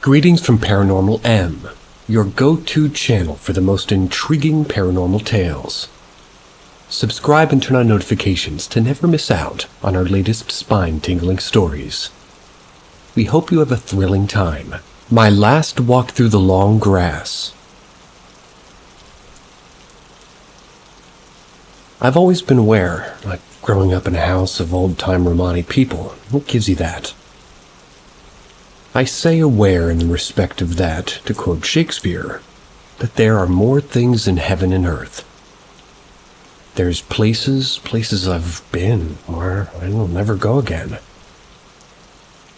Greetings from Paranormal M, your go-to channel for the most intriguing paranormal tales. Subscribe and turn on notifications to never miss out on our latest spine-tingling stories. We hope you have a thrilling time. My last walk through the long grass. I've always been aware, like growing up in a house of old-time Romani people. What gives you that? I say aware in the respect of that, to quote Shakespeare, that there are more things in heaven and earth. There's places I've been where I will never go again.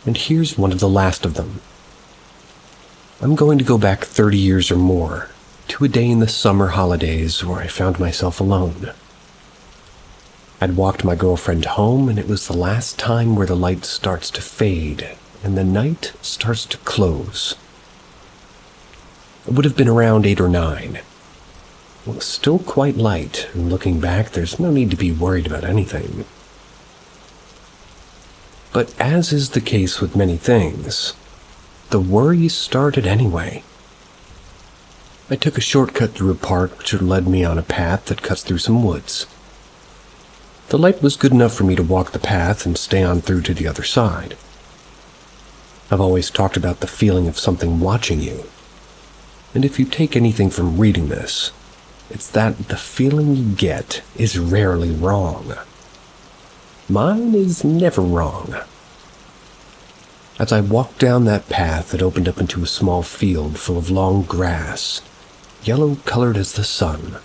And here's one of the last of them. I'm going to go back 30 years or more, to a day in the summer holidays where I found myself alone. I'd walked my girlfriend home, and it was the last time where the light starts to fade and the night starts to close. It would have been around 8 or 9. It was still quite light, and looking back, there's no need to be worried about anything. But as is the case with many things, the worries started anyway. I took a shortcut through a park which led me on a path that cuts through some woods. The light was good enough for me to walk the path and stay on through to the other side. I've always talked about the feeling of something watching you. And if you take anything from reading this, it's that the feeling you get is rarely wrong. Mine is never wrong. As I walked down that path, it opened up into a small field full of long grass, yellow-colored as the sun.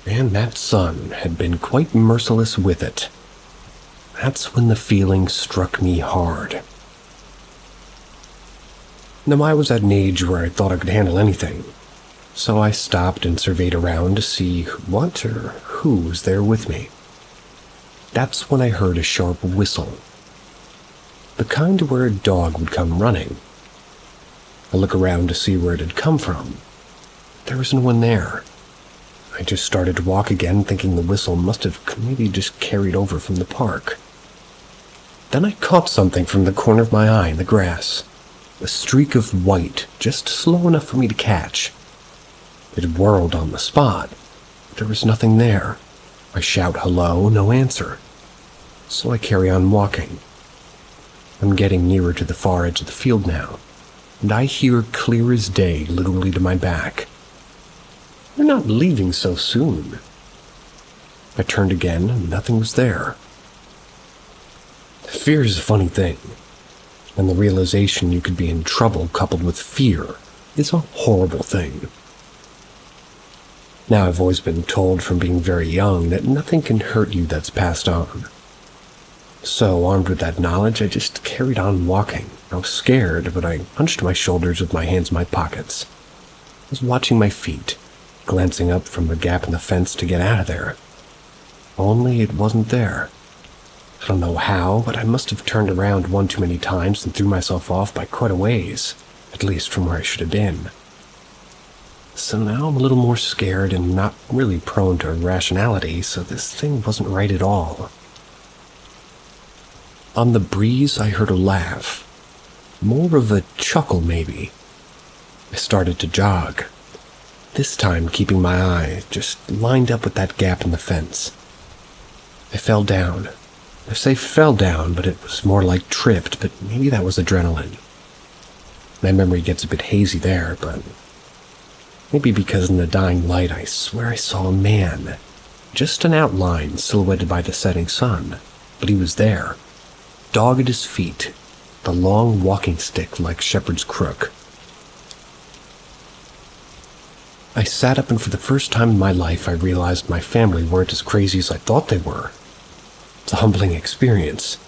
And that sun had been quite merciless with it. That's when the feeling struck me hard. Now, I was at an age where I thought I could handle anything, so I stopped and surveyed around to see what or who was there with me. That's when I heard a sharp whistle, the kind where a dog would come running. I look around to see where it had come from. There was no one there. I just started to walk again, thinking the whistle must have maybe just carried over from the park. Then I caught something from the corner of my eye in the grass. A streak of white, just slow enough for me to catch. It whirled on the spot. There was nothing there. I shout hello, no answer. So I carry on walking. I'm getting nearer to the far edge of the field now, and I hear clear as day literally to my back. "You're not leaving so soon." I turned again, and nothing was there. Fear is a funny thing, and the realization you could be in trouble coupled with fear is a horrible thing. Now, I've always been told from being very young that nothing can hurt you that's passed on. So, armed with that knowledge, I just carried on walking. I was scared, but I hunched my shoulders with my hands in my pockets. I was watching my feet, glancing up from the gap in the fence to get out of there. Only it wasn't there. I don't know how, but I must have turned around one too many times and threw myself off by quite a ways, at least from where I should have been. So now I'm a little more scared and not really prone to irrationality, so this thing wasn't right at all. On the breeze, I heard a laugh. More of a chuckle, maybe. I started to jog, this time keeping my eye just lined up with that gap in the fence. I fell down. I say fell down, but it was more like tripped, but maybe that was adrenaline. My memory gets a bit hazy there, but maybe because in the dying light I swear I saw a man. Just an outline silhouetted by the setting sun, but he was there. Dog at his feet, the long walking stick like shepherd's crook. I sat up, and for the first time in my life I realized my family weren't as crazy as I thought they were. It's a humbling experience.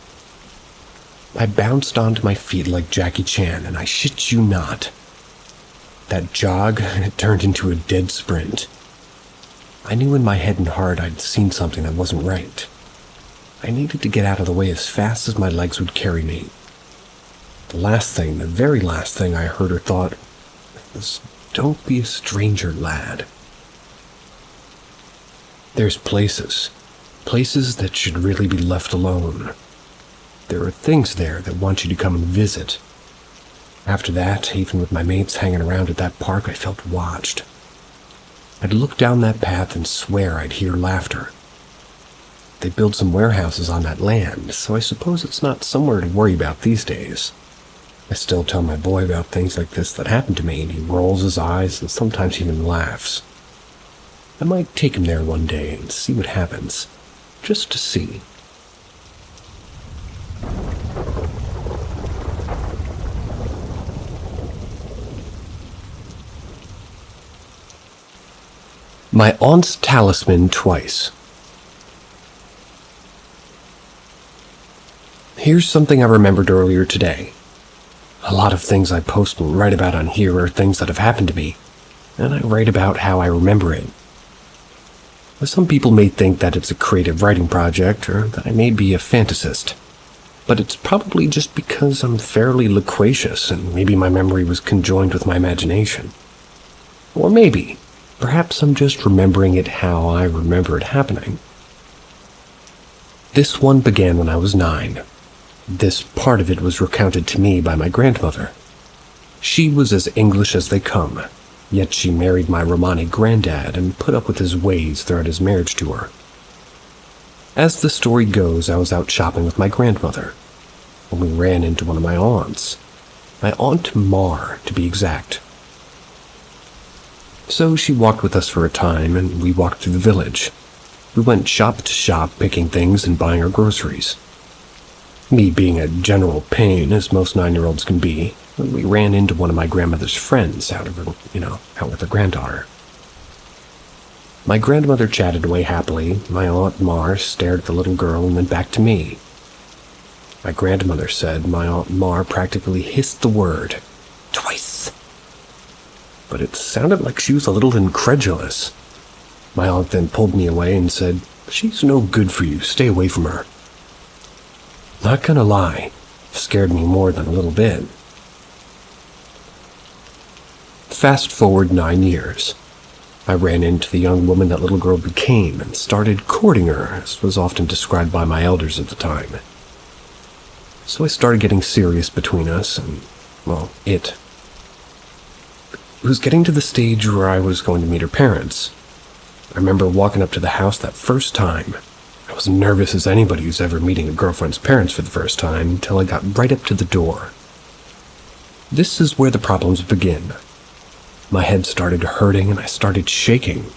I bounced onto my feet like Jackie Chan, and I shit you not. That jog turned into a dead sprint. I knew in my head and heart I'd seen something that wasn't right. I needed to get out of the way as fast as my legs would carry me. The very last thing I heard or thought was, "Don't be a stranger, lad." There's places that should really be left alone. There are things there that want you to come and visit. After that, even with my mates hanging around at that park, I felt watched. I'd look down that path and swear I'd hear laughter. They built some warehouses on that land, so I suppose it's not somewhere to worry about these days. I still tell my boy about things like this that happened to me, and he rolls his eyes and sometimes even laughs. I might take him there one day and see what happens, just to see. My aunt's talisman twice. Here's something I remembered earlier today. A lot of things I post and write about on here are things that have happened to me, and I write about how I remember it. Some people may think that it's a creative writing project, or that I may be a fantasist, but it's probably just because I'm fairly loquacious and maybe my memory was conjoined with my imagination. Or maybe, perhaps I'm just remembering it how I remember it happening. This one began when I was 9. This part of it was recounted to me by my grandmother. She was as English as they come, yet she married my Romani granddad and put up with his ways throughout his marriage to her. As the story goes, I was out shopping with my grandmother when we ran into one of my aunts. My Aunt Mar, to be exact. So she walked with us for a time, and we walked through the village. We went shop to shop, picking things and buying our groceries. Me being a general pain, as most 9-year-olds can be, we ran into one of my grandmother's friends out with her granddaughter. My grandmother chatted away happily. My Aunt Mar stared at the little girl and then back to me. My grandmother said my Aunt Mar practically hissed the word, "Twice." But it sounded like she was a little incredulous. My aunt then pulled me away and said, "She's no good for you, stay away from her." Not gonna lie, scared me more than a little bit. Fast forward 9 years. I ran into the young woman that little girl became and started courting her, as was often described by my elders at the time. So I started getting serious between us and, it. It was getting to the stage where I was going to meet her parents. I remember walking up to the house that first time. I was nervous as anybody who's ever meeting a girlfriend's parents for the first time until I got right up to the door. This is where the problems begin. My head started hurting and I started shaking.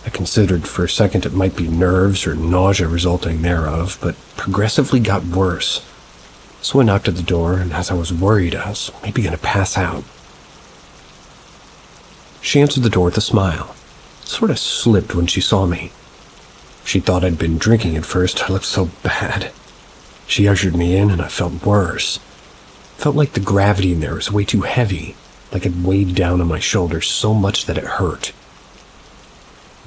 I considered for a second it might be nerves or nausea resulting thereof, but progressively got worse. So I knocked at the door, and as I was worried, I was maybe going to pass out. She answered the door with a smile. Sort of slipped when she saw me. She thought I'd been drinking at first. I looked so bad. She ushered me in and I felt worse. Felt like the gravity in there was way too heavy, like it weighed down on my shoulders so much that it hurt.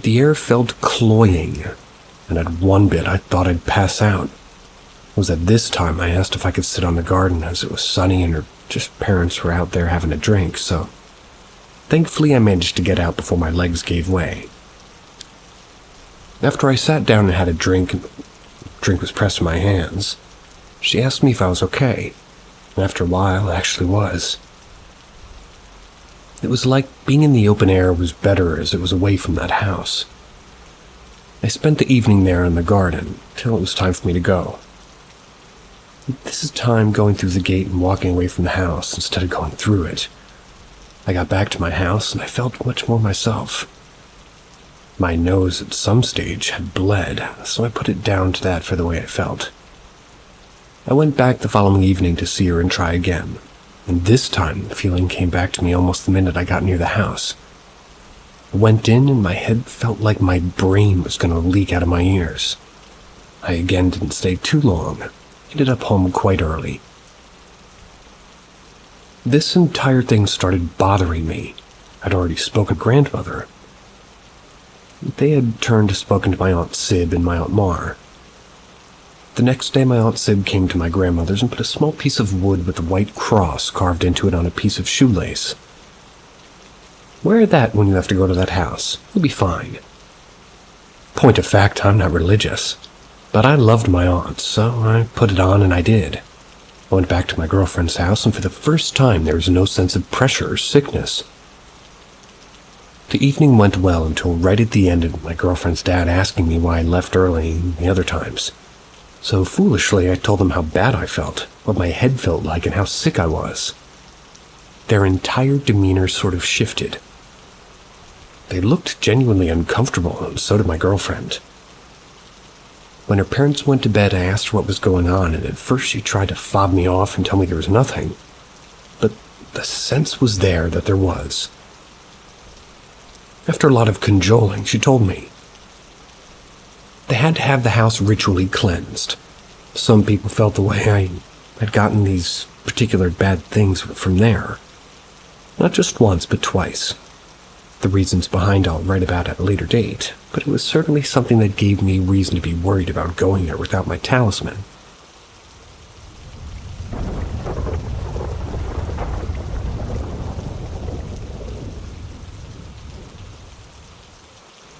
The air felt cloying, and at one bit I thought I'd pass out. It was at this time I asked if I could sit on the garden as it was sunny and her parents were out there having a drink, so thankfully I managed to get out before my legs gave way. After I sat down and had a drink, and the drink was pressed in my hands, she asked me if I was okay, and after a while I actually was. It was like being in the open air was better as it was away from that house. I spent the evening there in the garden till it was time for me to go. This is time going through the gate and walking away from the house instead of going through it. I got back to my house and I felt much more myself. My nose at some stage had bled, so I put it down to that for the way I felt. I went back the following evening to see her and try again, and this time the feeling came back to me almost the minute I got near the house. I went in and my head felt like my brain was going to leak out of my ears. I again didn't stay too long, ended up home quite early. This entire thing started bothering me. I'd already spoken to grandmother. They had turned to spoken to my Aunt Sib and my Aunt Mar. The next day my Aunt Sib came to my grandmother's and put a small piece of wood with a white cross carved into it on a piece of shoelace. Wear that when you have to go to that house. You'll be fine. Point of fact, I'm not religious, but I loved my aunt, so I put it on and I did. I went back to my girlfriend's house, and for the first time there was no sense of pressure or sickness. The evening went well until right at the end of my girlfriend's dad asking me why I left early the other times. So foolishly, I told them how bad I felt, what my head felt like, and how sick I was. Their entire demeanor sort of shifted. They looked genuinely uncomfortable, and so did my girlfriend. When her parents went to bed, I asked her what was going on, and at first she tried to fob me off and tell me there was nothing. But the sense was there that there was. After a lot of cajoling, she told me. They had to have the house ritually cleansed. Some people felt the way I had gotten these particular bad things from there. Not just once, but twice. The reasons behind I'll write about at a later date, but it was certainly something that gave me reason to be worried about going there without my talisman.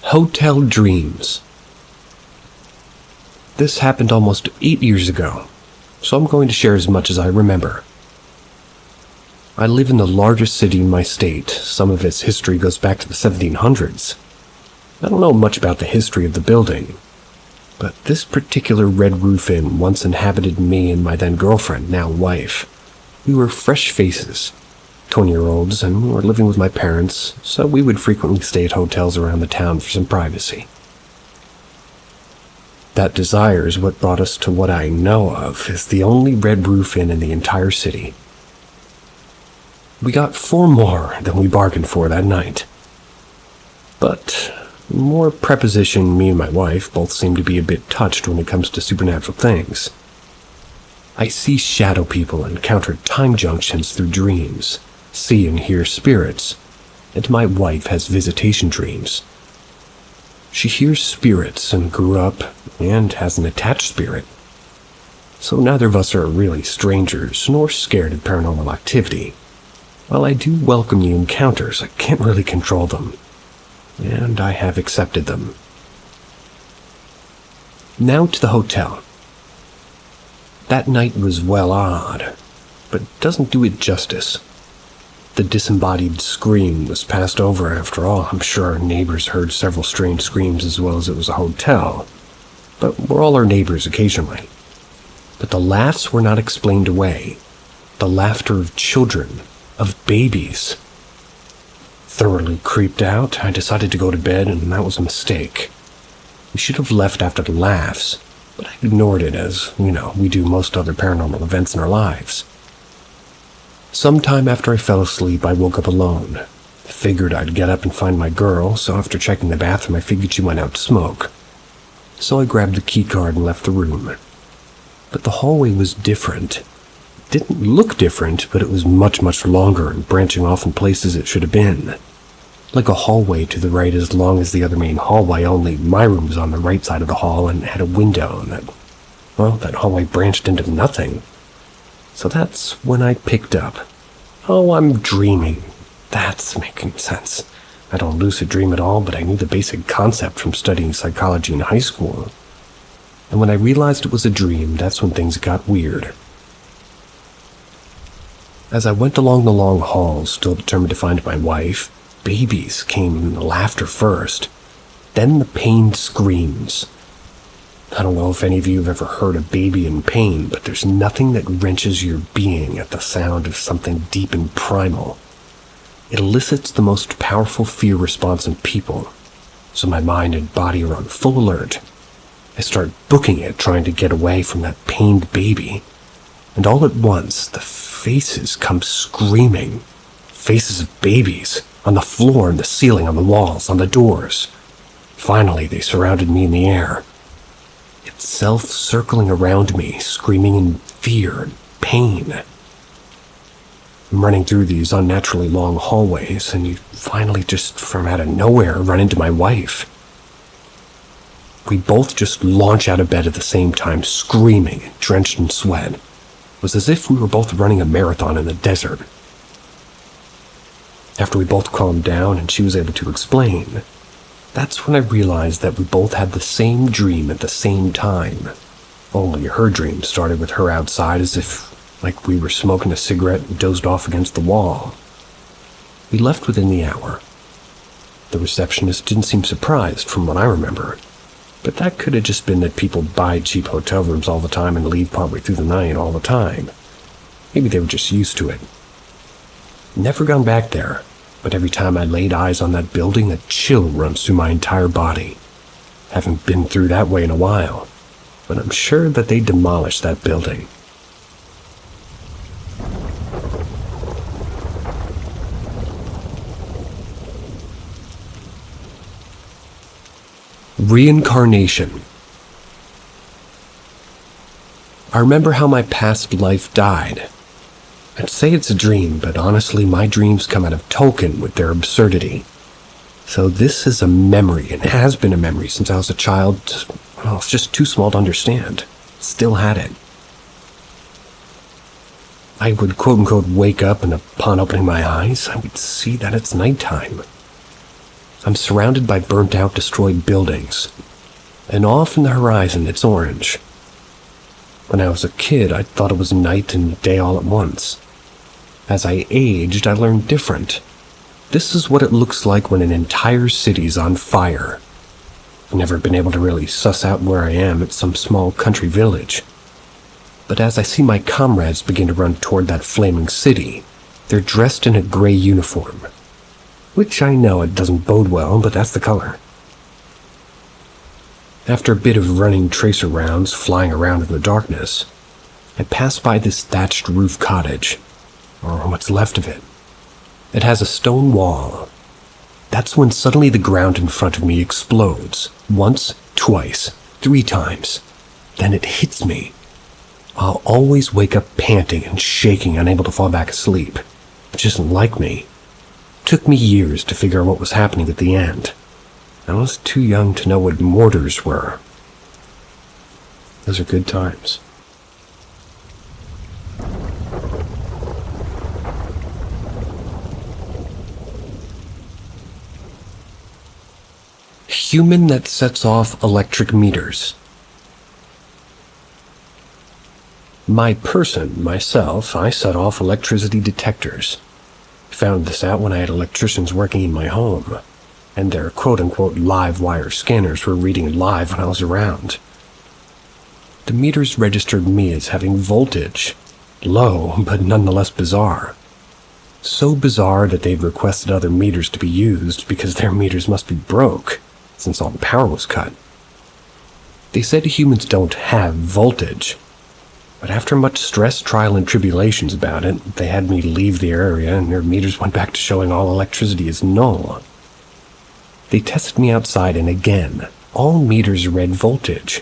Hotel dreams. This happened almost 8 years ago, so I'm going to share as much as I remember. I live in the largest city in my state. Some of its history goes back to the 1700s. I don't know much about the history of the building, but this particular Red Roof Inn once inhabited me and my then girlfriend, now wife. We were fresh faces, 20-year-olds, and we were living with my parents, so we would frequently stay at hotels around the town for some privacy. That desire is what brought us to what I know of as the only Red Roof Inn in the entire city. We got 4 more than we bargained for that night. But more preposition, me and my wife both seem to be a bit touched when it comes to supernatural things. I see shadow people and encounter time junctions through dreams, see and hear spirits, and my wife has visitation dreams. She hears spirits and grew up and has an attached spirit. So neither of us are really strangers nor scared of paranormal activity. While I do welcome the encounters, I can't really control them, and I have accepted them. Now to the hotel. That night was well odd, but doesn't do it justice. The disembodied scream was passed over after all. I'm sure our neighbors heard several strange screams as well as it was a hotel, but we're all our neighbors occasionally. But the laughs were not explained away. The laughter of children, of babies. Thoroughly creeped out, I decided to go to bed, and that was a mistake. We should have left after the laughs, but I ignored it as, we do most other paranormal events in our lives. Sometime after I fell asleep, I woke up alone. I figured I'd get up and find my girl, so after checking the bathroom, I figured she went out to smoke. So I grabbed the keycard and left the room. But the hallway was different. Didn't look different, but it was much, much longer and branching off in places it should have been. Like a hallway to the right as long as the other main hallway, only my room was on the right side of the hall and had a window, and that hallway branched into nothing. So that's when I picked up. Oh, I'm dreaming. That's making sense. I don't lucid dream at all, but I knew the basic concept from studying psychology in high school. And when I realized it was a dream, that's when things got weird. As I went along the long hall, still determined to find my wife, babies came in the laughter first, then the pained screams. I don't know if any of you have ever heard a baby in pain, but there's nothing that wrenches your being at the sound of something deep and primal. It elicits the most powerful fear response in people, so my mind and body are on full alert. I start booking it, trying to get away from that pained baby, and all at once, the faces come screaming. Faces of babies, on the floor, on the ceiling, on the walls, on the doors. Finally, they surrounded me in the air. Itself circling around me, screaming in fear and pain. I'm running through these unnaturally long hallways, and you finally just from out of nowhere run into my wife. We both just launch out of bed at the same time, screaming and drenched in sweat. It was as if we were both running a marathon in the desert. After we both calmed down and she was able to explain, that's when I realized that we both had the same dream at the same time. Only her dream started with her outside as if like we were smoking a cigarette and dozed off against the wall. We left within the hour. The receptionist didn't seem surprised from what I remember, but that could have just been that people buy cheap hotel rooms all the time and leave partway through the night all the time. Maybe they were just used to it. Never gone back there, but every time I laid eyes on that building, a chill runs through my entire body. Haven't been through that way in a while, but I'm sure that they demolished that building. Reincarnation. I remember how my past life died. I'd say it's a dream, but honestly, my dreams come out of Tolkien with their absurdity. So this is a memory, and has been a memory since I was a child. Well, it's just too small to understand. Still had it. I would quote-unquote wake up, and upon opening my eyes, I would see that it's nighttime. I'm surrounded by burnt-out, destroyed buildings, and off in the horizon, it's orange. When I was a kid, I thought it was night and day all at once. As I aged, I learned different. This is what it looks like when an entire city's on fire. I've never been able to really suss out where I am at some small country village. But as I see my comrades begin to run toward that flaming city, they're dressed in a gray uniform. Which I know it doesn't bode well, but that's the color. After a bit of running tracer rounds flying around in the darkness, I pass by this thatched roof cottage, or what's left of it. It has a stone wall. That's when suddenly the ground in front of me explodes. Once, twice, 3 times. Then it hits me. I'll always wake up panting and shaking, unable to fall back asleep. Which isn't like me. Took me years to figure out what was happening at the end. I was too young to know what mortars were. Those are good times. Human that sets off electric meters. Myself, I set off electricity detectors. Found this out when I had electricians working in my home, and their quote-unquote live wire scanners were reading live when I was around. The meters registered me as having voltage. Low, but nonetheless bizarre. So bizarre that they'd requested other meters to be used because their meters must be broke, since all the power was cut. They said humans don't have voltage, but after much stress, trial, and tribulations about it, they had me leave the area and their meters went back to showing all electricity as null. They tested me outside and again, all meters read voltage.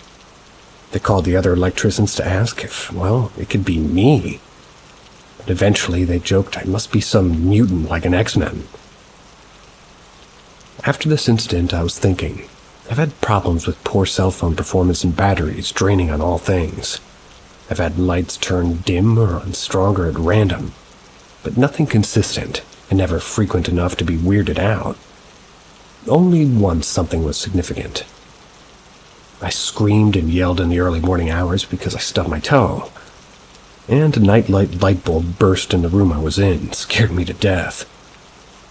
They called the other electricians to ask if, well, it could be me. But eventually they joked I must be some mutant like an X-Men. After this incident, I was thinking, I've had problems with poor cell phone performance and batteries draining on all things. I've had lights turn dim or on stronger at random, but nothing consistent and never frequent enough to be weirded out. Only once something was significant. I screamed and yelled in the early morning hours because I stubbed my toe, and a nightlight light bulb burst in the room I was in, scared me to death.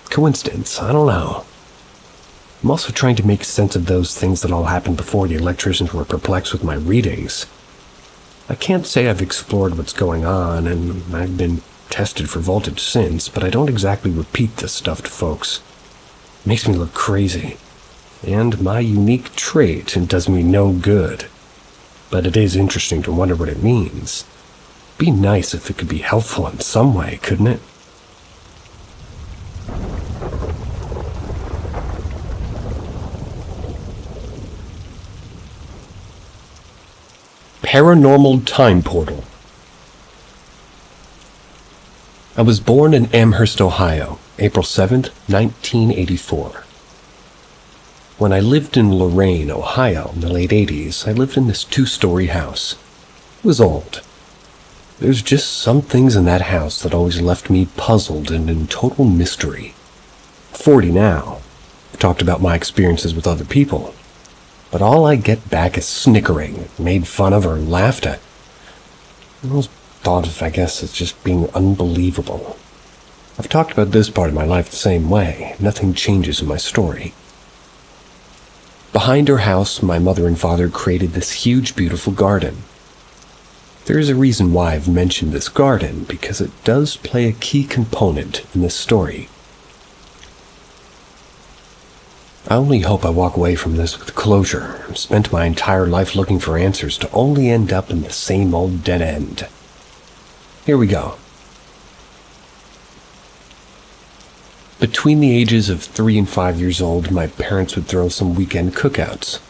Coincidence? I don't know. I'm also trying to make sense of those things that all happened before the electricians were perplexed with my readings. I can't say I've explored what's going on, and I've been tested for voltage since, but I don't exactly repeat this stuff to folks. It makes me look crazy, and my unique trait does me no good. But it is interesting to wonder what it means. Be nice if it could be helpful in some way, couldn't it? Paranormal Time Portal. I was born in Amherst, Ohio, April 7th, 1984. When I lived in Lorain, Ohio in the late 80s, I lived in this 2-story house. It was old. There's just some things in that house that always left me puzzled and in total mystery. 40 now. I've talked about my experiences with other people, but all I get back is snickering, made fun of, or laughed at. Those thought of, I guess, as just being unbelievable. I've talked about this part of my life the same way. Nothing changes in my story. Behind our house, my mother and father created this huge, beautiful garden. There is a reason why I've mentioned this garden, because it does play a key component in this story. I only hope I walk away from this with closure. I've spent my entire life looking for answers to only end up in the same old dead end. Here we go. Between the ages of 3 and 5 years old, my parents would throw some weekend cookouts.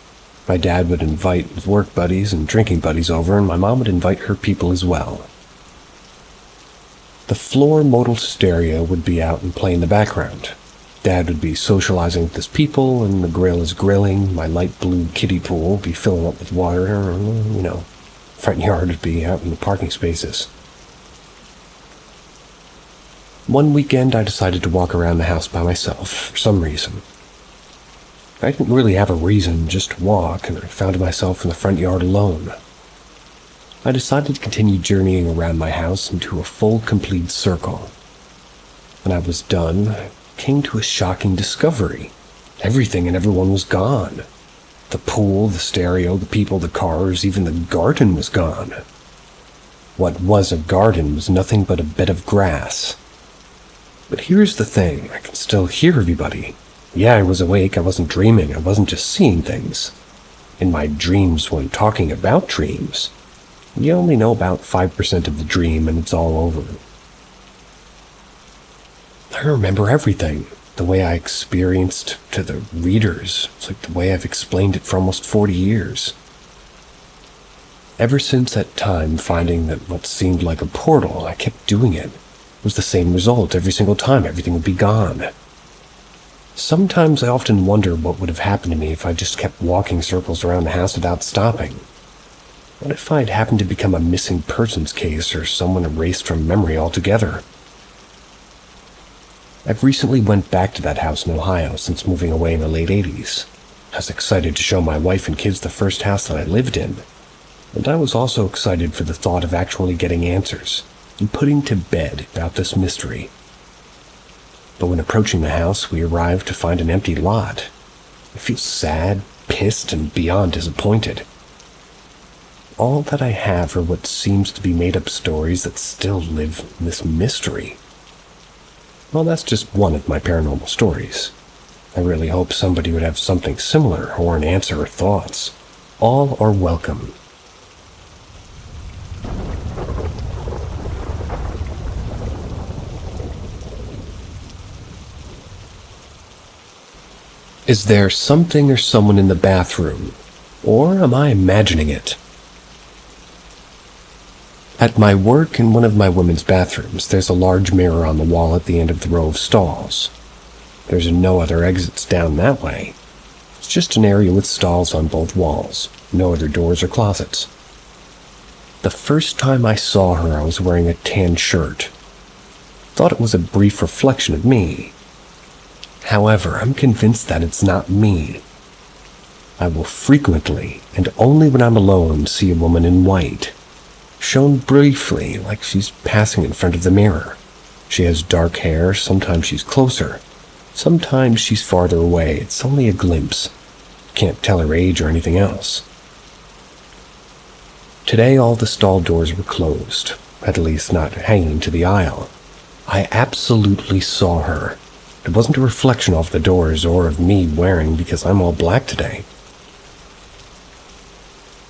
My dad would invite his work buddies and drinking buddies over, and my mom would invite her people as well. The floor modal stereo would be out and play in the background. Dad would be socializing with his people, and the grill is grilling. My light blue kiddie pool would be filling up with water, front yard would be out in the parking spaces. One weekend, I decided to walk around the house by myself, for some reason. I didn't really have a reason, just to walk, and I found myself in the front yard alone. I decided to continue journeying around my house into a full, complete circle. When I was done, I came to a shocking discovery. Everything and everyone was gone. The pool, the stereo, the people, the cars, even the garden was gone. What was a garden was nothing but a bed of grass. But here's the thing, I can still hear everybody. Yeah, I was awake, I wasn't dreaming, I wasn't just seeing things. In my dreams, when talking about dreams, you only know about 5% of the dream and it's all over. I remember everything, the way I experienced to the readers. It's like the way I've explained it for almost 40 years. Ever since that time, finding that what seemed like a portal, I kept doing it. It was the same result every single time. Everything would be gone. Sometimes I often wonder what would have happened to me if I just kept walking circles around the house without stopping. What if I'd happened to become a missing persons case or someone erased from memory altogether? I've recently went back to that house in Ohio since moving away in the late 80s. I was excited to show my wife and kids the first house that I lived in. And I was also excited for the thought of actually getting answers and putting to bed about this mystery. But when approaching the house, we arrived to find an empty lot. I feel sad, pissed, and beyond disappointed. All that I have are what seems to be made-up stories that still live in this mystery. Well, that's just one of my paranormal stories. I really hope somebody would have something similar, or an answer or thoughts. All are welcome. Is there something or someone in the bathroom? Or am I imagining it? At my work in one of my women's bathrooms, there's a large mirror on the wall at the end of the row of stalls. There's no other exits down that way. It's just an area with stalls on both walls, no other doors or closets. The first time I saw her, I was wearing a tan shirt. Thought it was a brief reflection of me. However, I'm convinced that it's not me. I will frequently, and only when I'm alone, see a woman in white, shown briefly like she's passing in front of the mirror. She has dark hair, sometimes she's closer, sometimes she's farther away, it's only a glimpse. Can't tell her age or anything else. Today all the stall doors were closed, at least not hanging to the aisle. I absolutely saw her. It wasn't a reflection off the doors or of me wearing because I'm all black today.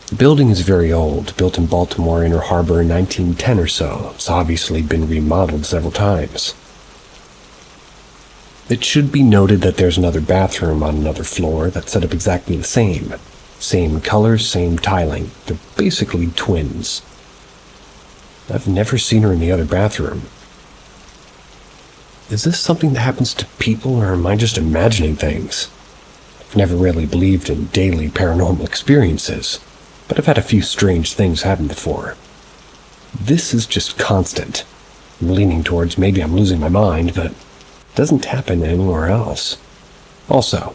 The building is very old, built in Baltimore Inner Harbor in 1910 or so. It's obviously been remodeled several times. It should be noted that there's another bathroom on another floor that's set up exactly the same. Same colors, same tiling. They're basically twins. I've never seen her in the other bathroom. Is this something that happens to people, or am I just imagining things? I've never really believed in daily paranormal experiences, but I've had a few strange things happen before. This is just constant. I'm leaning towards maybe I'm losing my mind, but it doesn't happen anywhere else. Also,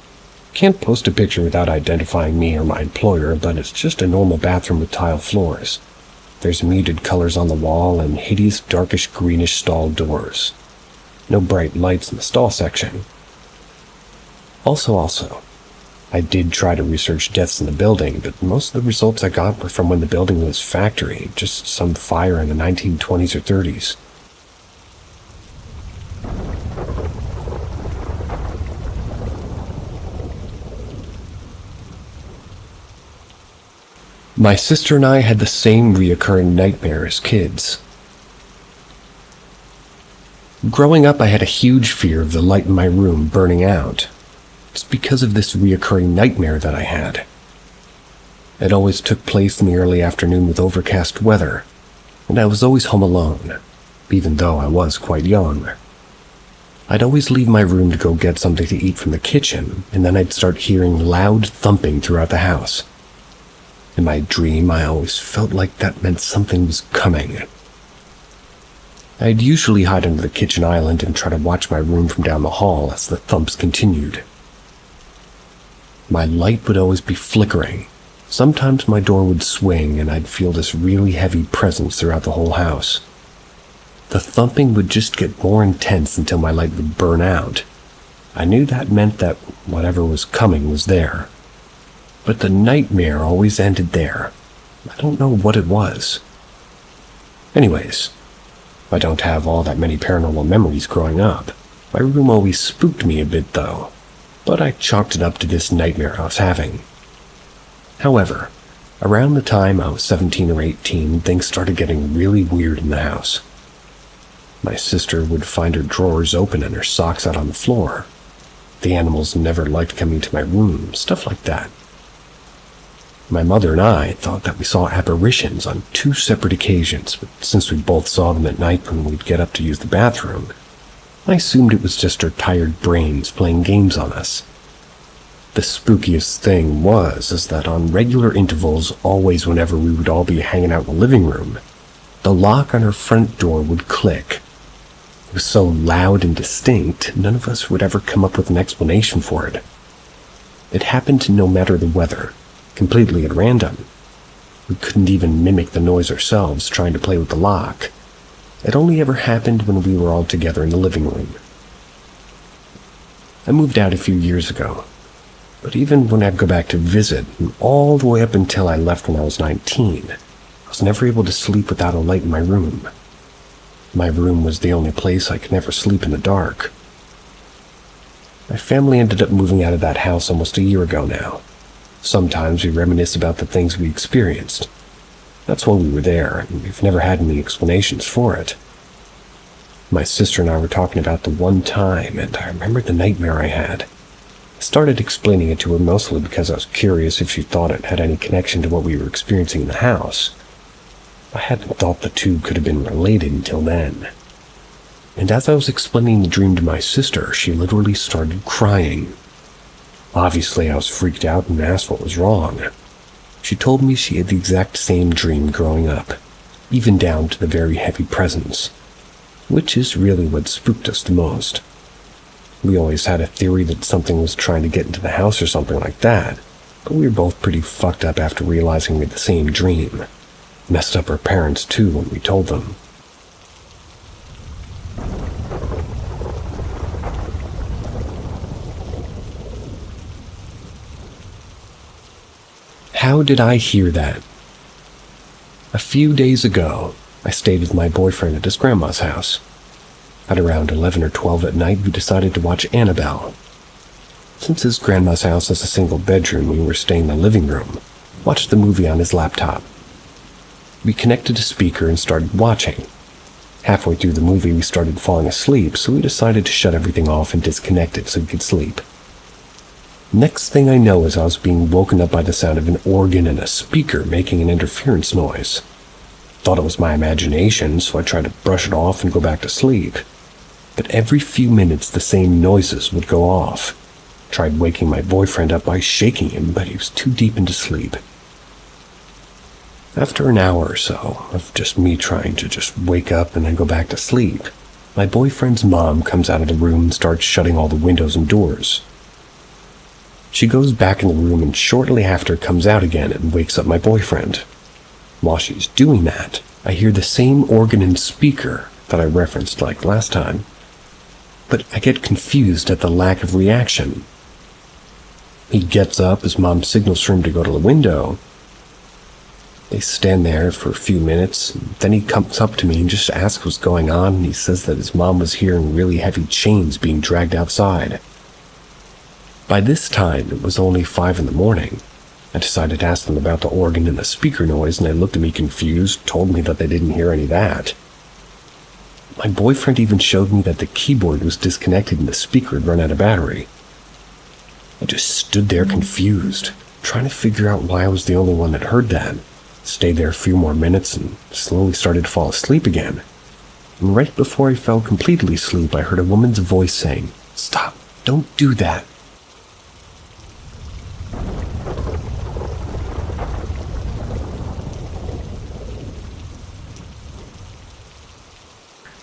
can't post a picture without identifying me or my employer, but it's just a normal bathroom with tile floors. There's muted colors on the wall and hideous darkish greenish stall doors. No bright lights in the stall section. Also, I did try to research deaths in the building, but most of the results I got were from when the building was factory, just some fire in the 1920s or 30s. My sister and I had the same reoccurring nightmare as kids. Growing up, I had a huge fear of the light in my room burning out. It's because of this reoccurring nightmare that I had. It always took place in the early afternoon with overcast weather, and I was always home alone, even though I was quite young. I'd always leave my room to go get something to eat from the kitchen, and then I'd start hearing loud thumping throughout the house. In my dream, I always felt like that meant something was coming. I'd usually hide under the kitchen island and try to watch my room from down the hall as the thumps continued. My light would always be flickering. Sometimes my door would swing and I'd feel this really heavy presence throughout the whole house. The thumping would just get more intense until my light would burn out. I knew that meant that whatever was coming was there. But the nightmare always ended there. I don't know what it was. Anyways, I don't have all that many paranormal memories growing up. My room always spooked me a bit though, but I chalked it up to this nightmare I was having. However, around the time I was 17 or 18, things started getting really weird in the house. My sister would find her drawers open and her socks out on the floor. The animals never liked coming to my room, stuff like that. My mother and I thought that we saw apparitions on 2 separate occasions, but since we both saw them at night when we'd get up to use the bathroom, I assumed it was just our tired brains playing games on us. The spookiest thing is that on regular intervals, always whenever we would all be hanging out in the living room, the lock on our front door would click. It was so loud and distinct, none of us would ever come up with an explanation for it. It happened no matter the weather, completely at random. We couldn't even mimic the noise ourselves trying to play with the lock. It only ever happened when we were all together in the living room. I moved out a few years ago, but even when I'd go back to visit, and all the way up until I left when I was 19, I was never able to sleep without a light in my room. My room was the only place I could never sleep in the dark. My family ended up moving out of that house almost a year ago now. Sometimes we reminisce about the things we experienced. That's why we were there, and we've never had any explanations for it. My sister and I were talking about the one time, and I remembered the nightmare I had. I started explaining it to her mostly because I was curious if she thought it had any connection to what we were experiencing in the house. I hadn't thought the two could have been related until then. And as I was explaining the dream to my sister, she literally started crying. Obviously, I was freaked out and asked what was wrong. She told me she had the exact same dream growing up, even down to the very heavy presence, which is really what spooked us the most. We always had a theory that something was trying to get into the house or something like that, but we were both pretty fucked up after realizing we had the same dream. Messed up our parents too when we told them. How did I hear that? A few days ago, I stayed with my boyfriend at his grandma's house. At around 11 or 12 at night, we decided to watch Annabelle. Since his grandma's house has a single bedroom, we were staying in the living room, watched the movie on his laptop. We connected a speaker and started watching. Halfway through the movie, we started falling asleep, so we decided to shut everything off and disconnect it so we could sleep. Next thing I know is I was being woken up by the sound of an organ and a speaker making an interference noise. Thought it was my imagination, so I tried to brush it off and go back to sleep. But every few minutes the same noises would go off. Tried waking my boyfriend up by shaking him, but he was too deep into sleep. After an hour or so of just me trying to just wake up and then go back to sleep, my boyfriend's mom comes out of the room and starts shutting all the windows and doors. She goes back in the room and shortly after comes out again and wakes up my boyfriend. While she's doing that, I hear the same organ and speaker that I referenced like last time, but I get confused at the lack of reaction. He gets up as Mom signals for him to go to the window. They stand there for a few minutes, and then he comes up to me and just asks what's going on, and he says that his mom was hearing really heavy chains being dragged outside. By this time, it was only 5 in the morning. I decided to ask them about the organ and the speaker noise, and they looked at me confused, told me that they didn't hear any of that. My boyfriend even showed me that the keyboard was disconnected and the speaker had run out of battery. I just stood there confused, trying to figure out why I was the only one that heard that. Stayed there a few more minutes and slowly started to fall asleep again. And right before I fell completely asleep, I heard a woman's voice saying, "Stop, don't do that."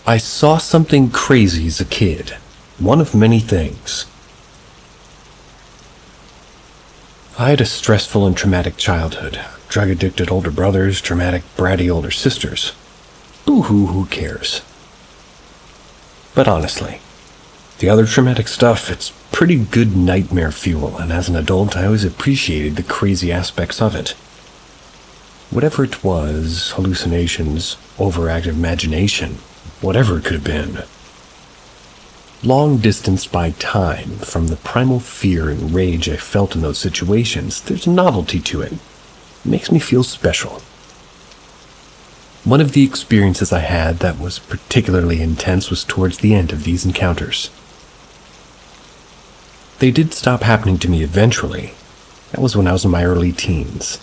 I saw something crazy as a kid, one of many things. I had a stressful and traumatic childhood. Drug-addicted older brothers, traumatic, bratty older sisters. Boo-hoo, who cares? But honestly, the other traumatic stuff, it's pretty good nightmare fuel, and as an adult, I always appreciated the crazy aspects of it. Whatever it was, hallucinations, overactive imagination, whatever it could have been. Long distanced by time from the primal fear and rage I felt in those situations, there's a novelty to it. It makes me feel special. One of the experiences I had that was particularly intense was towards the end of these encounters. They did stop happening to me eventually. That was when I was in my early teens.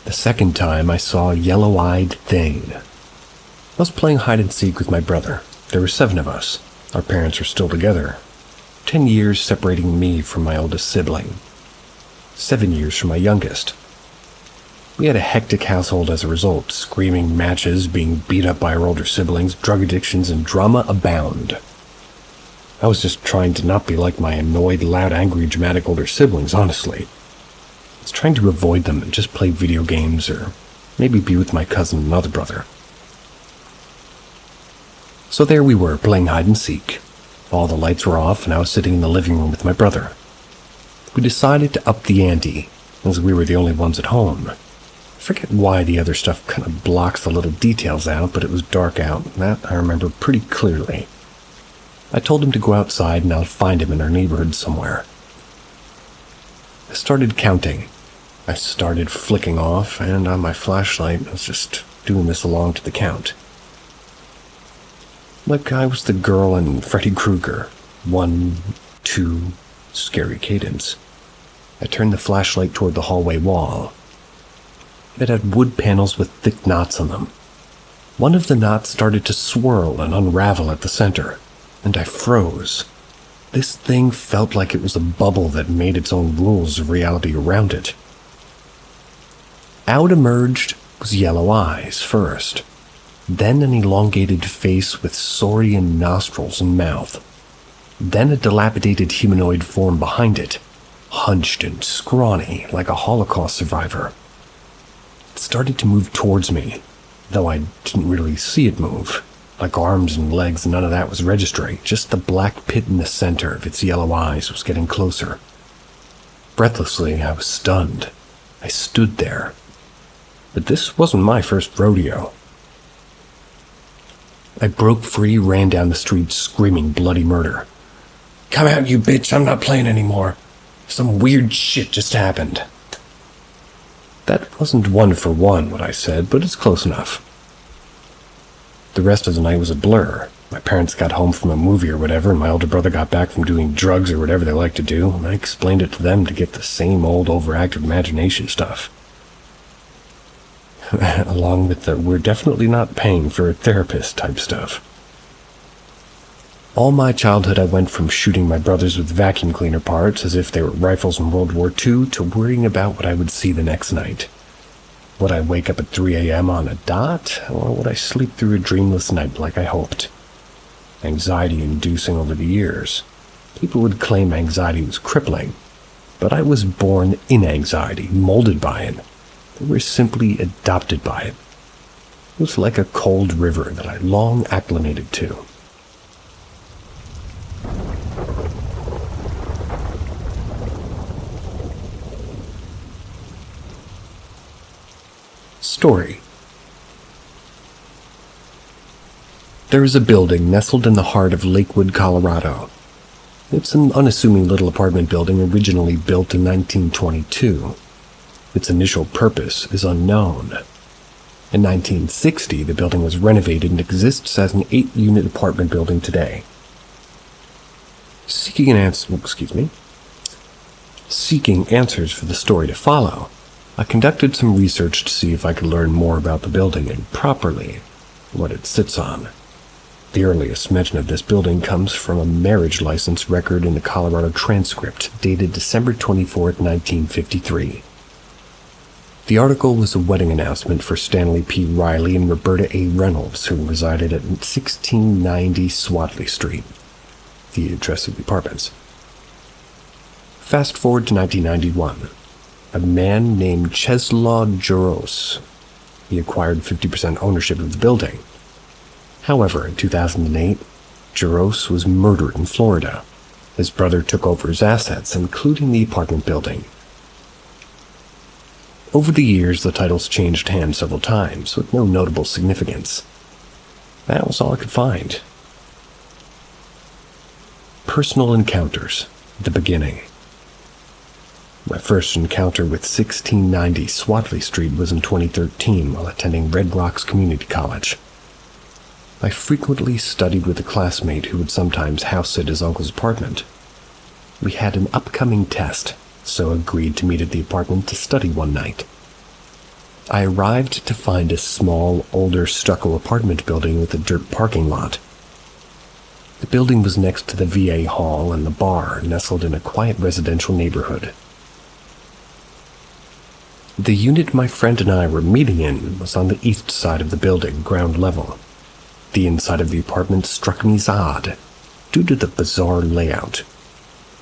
The second time I saw a yellow-eyed thing. I was playing hide-and-seek with my brother. There were 7 of us. Our parents were still together. 10 years separating me from my oldest sibling. 7 years from my youngest. We had a hectic household as a result, screaming matches, being beat up by our older siblings, drug addictions, and drama abound. I was just trying to not be like my annoyed, loud, angry, dramatic older siblings, honestly. I was trying to avoid them and just play video games or maybe be with my cousin and other brother. So there we were, playing hide-and-seek. All the lights were off, and I was sitting in the living room with my brother. We decided to up the ante, as we were the only ones at home. I forget why the other stuff kind of blocks the little details out, but it was dark out, and that I remember pretty clearly. I told him to go outside, and I'll find him in our neighborhood somewhere. I started counting. I started flicking off, and on my flashlight, I was just doing this along to the count. Like I was the girl in Freddy Krueger. 1, 2, scary cadence. I turned the flashlight toward the hallway wall. It had wood panels with thick knots on them. One of the knots started to swirl and unravel at the center, and I froze. This thing felt like it was a bubble that made its own rules of reality around it. Out emerged was yellow eyes first. Then an elongated face with saurian nostrils and mouth. Then a dilapidated humanoid form behind it, hunched and scrawny like a Holocaust survivor. It started to move towards me, though I didn't really see it move. Like arms and legs, none of that was registering. Just the black pit in the center of its yellow eyes was getting closer. Breathlessly, I was stunned. I stood there. But this wasn't my first rodeo. I broke free, ran down the street screaming bloody murder. "Come out, you bitch, I'm not playing anymore. Some weird shit just happened." That wasn't one for one what I said, but it's close enough. The rest of the night was a blur. My parents got home from a movie or whatever, and my older brother got back from doing drugs or whatever they like to do, and I explained it to them to get the same old overactive imagination stuff. Along with the "we're definitely not paying for a therapist" type stuff. All my childhood I went from shooting my brothers with vacuum cleaner parts as if they were rifles in World War II to worrying about what I would see the next night. Would I wake up at 3 a.m. on a dot, or would I sleep through a dreamless night like I hoped? Anxiety-inducing over the years. People would claim anxiety was crippling, but I was born in anxiety, molded by it. They were simply adopted by it. It was like a cold river that I long acclimated to. Story. There is a building nestled in the heart of Lakewood, Colorado. It's an unassuming little apartment building originally built in 1922. Its initial purpose is unknown. In 1960, the building was renovated and exists as an 8-unit apartment building today. Seeking answers for the story to follow, I conducted some research to see if I could learn more about the building and properly what it sits on. The earliest mention of this building comes from a marriage license record in the Colorado Transcript dated December 24, 1953. The article was a wedding announcement for Stanley P. Riley and Roberta A. Reynolds, who resided at 1690 Swadley Street, the address of the apartments. Fast forward to 1991. A man named Czeslaw Jaros. He acquired 50% ownership of the building. However, in 2008, Jaros was murdered in Florida. His brother took over his assets, including the apartment building. Over the years, the titles changed hands several times, with no notable significance. That was all I could find. Personal encounters. The beginning. My first encounter with 1690 Swadley Street was in 2013 while attending Red Rocks Community College. I frequently studied with a classmate who would sometimes house-sit his uncle's apartment. We had an upcoming test, so agreed to meet at the apartment to study one night. I arrived to find a small, older stucco apartment building with a dirt parking lot. The building was next to the VA hall and the bar, nestled in a quiet residential neighborhood. The unit my friend and I were meeting in was on the east side of the building, ground level. The inside of the apartment struck me as odd, due to the bizarre layout.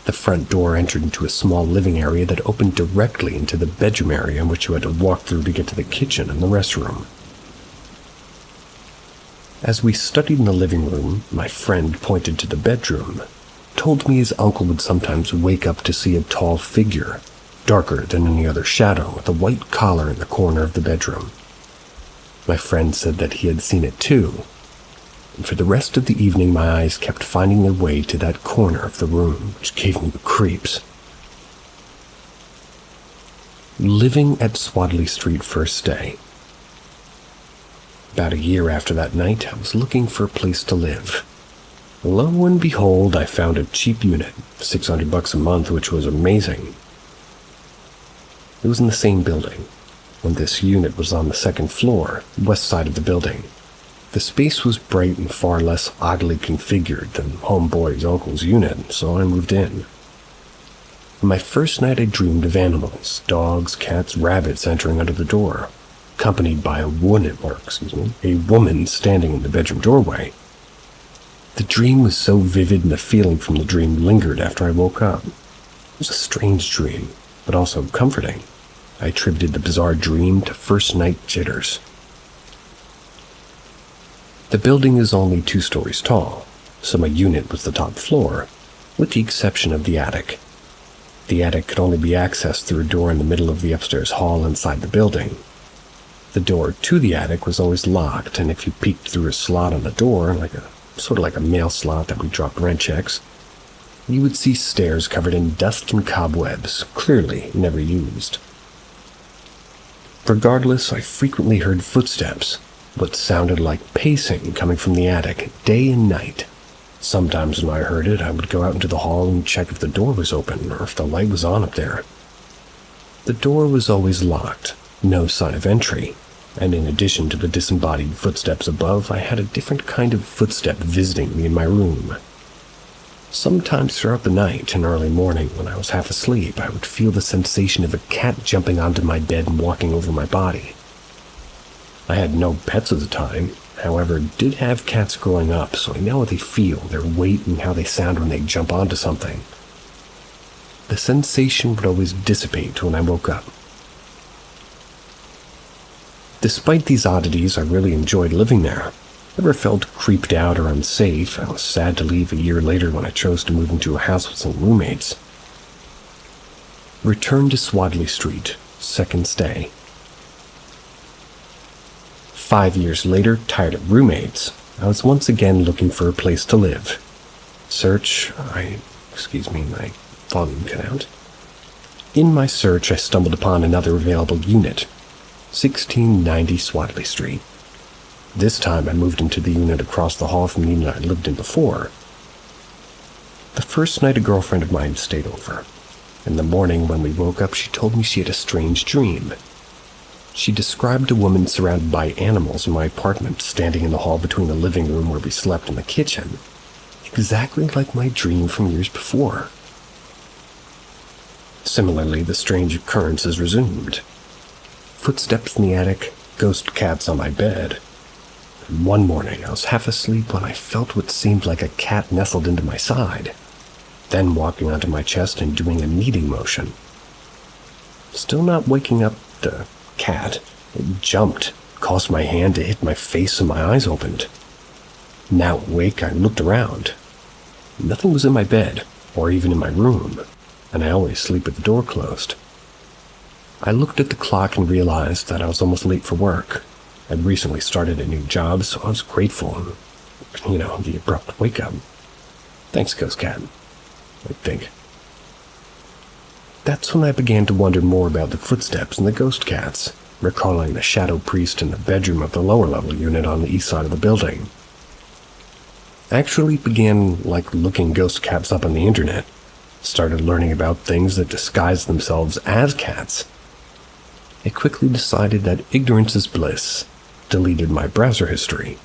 The front door entered into a small living area that opened directly into the bedroom area, which you had to walk through to get to the kitchen and the restroom. As we studied in the living room, my friend pointed to the bedroom, told me his uncle would sometimes wake up to see a tall figure, darker than any other shadow, with a white collar in the corner of the bedroom. My friend said that he had seen it too, and for the rest of the evening my eyes kept finding their way to that corner of the room, which gave me the creeps. Living at Swadley Street first day. About a year after that night, I was looking for a place to live. Lo and behold, I found a cheap unit, $600 a month, which was amazing. It was in the same building, and this unit was on the second floor, west side of the building. The space was bright and far less oddly configured than homeboy's uncle's unit, so I moved in. On my first night I dreamed of animals, dogs, cats, rabbits entering under the door, accompanied by a woman standing in the bedroom doorway. The dream was so vivid and the feeling from the dream lingered after I woke up. It was a strange dream, but also comforting. I attributed the bizarre dream to first night jitters. The building is only 2 stories tall, so my unit was the top floor, with the exception of the attic. The attic could only be accessed through a door in the middle of the upstairs hall inside the building. The door to the attic was always locked, and if you peeked through a slot on the door, sort of like a mail slot that we dropped rent checks, you would see stairs covered in dust and cobwebs, clearly never used. Regardless, I frequently heard footsteps, what sounded like pacing coming from the attic, day and night. Sometimes when I heard it, I would go out into the hall and check if the door was open or if the light was on up there. The door was always locked, no sign of entry, and in addition to the disembodied footsteps above, I had a different kind of footstep visiting me in my room. Sometimes throughout the night and early morning, when I was half asleep, I would feel the sensation of a cat jumping onto my bed and walking over my body. I had no pets at the time, however, did have cats growing up, so I know how they feel, their weight, and how they sound when they jump onto something. The sensation would always dissipate when I woke up. Despite these oddities, I really enjoyed living there. Never felt creeped out or unsafe. I was sad to leave a year later when I chose to move into a house with some roommates. Return to Swadley Street, second stay. 5 years later, tired of roommates, I was once again looking for a place to live. My volume cut out. In my search, I stumbled upon another available unit, 1690 Swadley Street. This time I moved into the unit across the hall from the unit I lived in before. The first night a girlfriend of mine stayed over. In the morning when we woke up, she told me she had a strange dream. She described a woman surrounded by animals in my apartment, standing in the hall between the living room where we slept and the kitchen, exactly like my dream from years before. Similarly, the strange occurrences resumed. Footsteps in the attic, ghost cats on my bed. And one morning, I was half asleep when I felt what seemed like a cat nestled into my side, then walking onto my chest and doing a kneading motion. Still not waking up the cat, it jumped, caused my hand to hit my face and my eyes opened. Now awake, I looked around. Nothing was in my bed, or even in my room, and I always sleep with the door closed. I looked at the clock and realized that I was almost late for work. I'd recently started a new job, so I was grateful. The abrupt wake-up. Thanks, Ghost Cat, I think. That's when I began to wonder more about the footsteps and the ghost cats, recalling the shadow priest in the bedroom of the lower-level unit on the east side of the building. I actually began looking ghost cats up on the internet, started learning about things that disguise themselves as cats. I quickly decided that ignorance is bliss, deleted my browser history.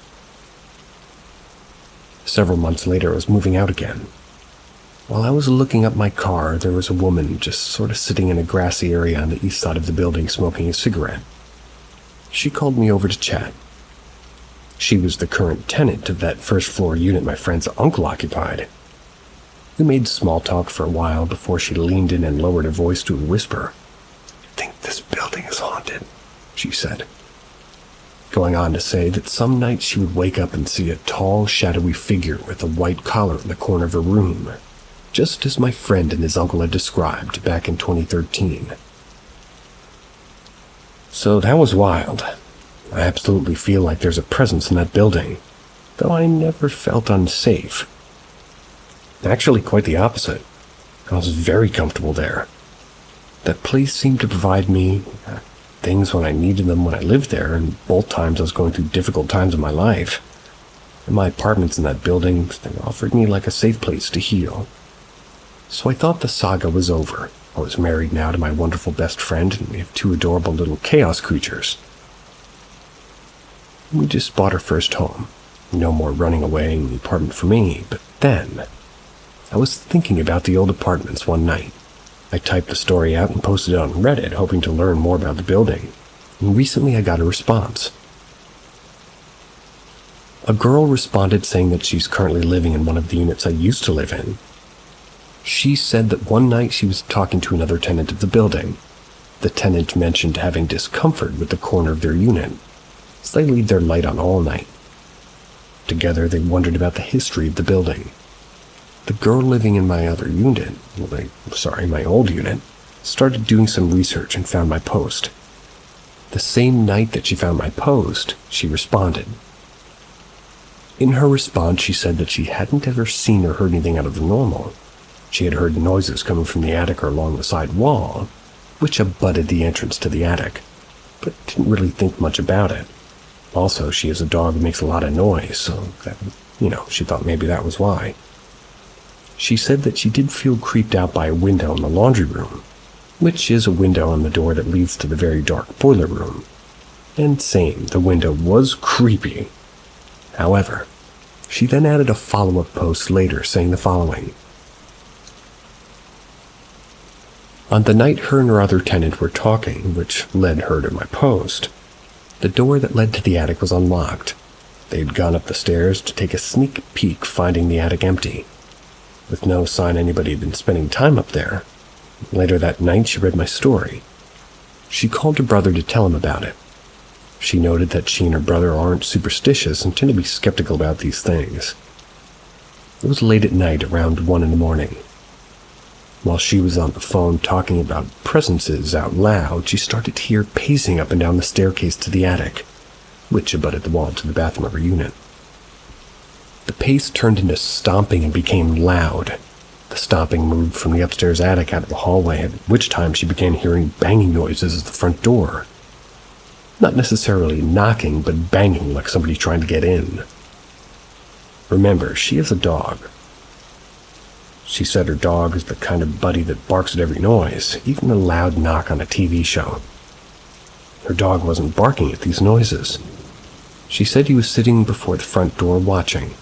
Several months later, I was moving out again. While I was looking up my car, there was a woman just sort of sitting in a grassy area on the east side of the building smoking a cigarette. She called me over to chat. She was the current tenant of that first-floor unit my friend's uncle occupied. We made small talk for a while before she leaned in and lowered her voice to a whisper. "I think this building is haunted," she said, going on to say that some nights she would wake up and see a tall, shadowy figure with a white collar in the corner of her room, just as my friend and his uncle had described back in 2013. So that was wild. I absolutely feel like there's a presence in that building, though I never felt unsafe. Actually, quite the opposite. I was very comfortable there. That place seemed to provide me things when I needed them when I lived there, and both times I was going through difficult times in my life. And my apartments in that building, they offered me a safe place to heal. So I thought the saga was over. I was married now to my wonderful best friend, and we have 2 adorable little chaos creatures. We just bought our first home. No more running away in the apartment for me, but then I was thinking about the old apartments one night. I typed the story out and posted it on Reddit, hoping to learn more about the building. And recently I got a response. A girl responded saying that she's currently living in one of the units I used to live in. She said that one night she was talking to another tenant of the building. The tenant mentioned having discomfort with the corner of their unit, so they leave their light on all night. Together they wondered about the history of the building. The girl living in my other unit, my old unit, started doing some research and found my post. The same night that she found my post, she responded. In her response, she said that she hadn't ever seen or heard anything out of the normal. She had heard noises coming from the attic or along the side wall, which abutted the entrance to the attic, but didn't really think much about it. Also, she has a dog that makes a lot of noise, so that, she thought maybe that was why. She said that she did feel creeped out by a window in the laundry room, which is a window on the door that leads to the very dark boiler room. And same, the window was creepy. However, she then added a follow-up post later saying the following. On the night her and her other tenant were talking, which led her to my post, the door that led to the attic was unlocked. They had gone up the stairs to take a sneak peek, finding the attic empty, with no sign anybody had been spending time up there. Later that night, she read my story. She called her brother to tell him about it. She noted that she and her brother aren't superstitious and tend to be skeptical about these things. It was late at night, around 1 in the morning. While she was on the phone talking about presences out loud, she started to hear pacing up and down the staircase to the attic, which abutted the wall to the bathroom of her unit. The pace turned into stomping and became loud. The stomping moved from the upstairs attic out of the hallway, at which time she began hearing banging noises at the front door. Not necessarily knocking, but banging like somebody trying to get in. Remember, she has a dog. She said her dog is the kind of buddy that barks at every noise, even a loud knock on a TV show. Her dog wasn't barking at these noises. She said he was sitting before the front door watching,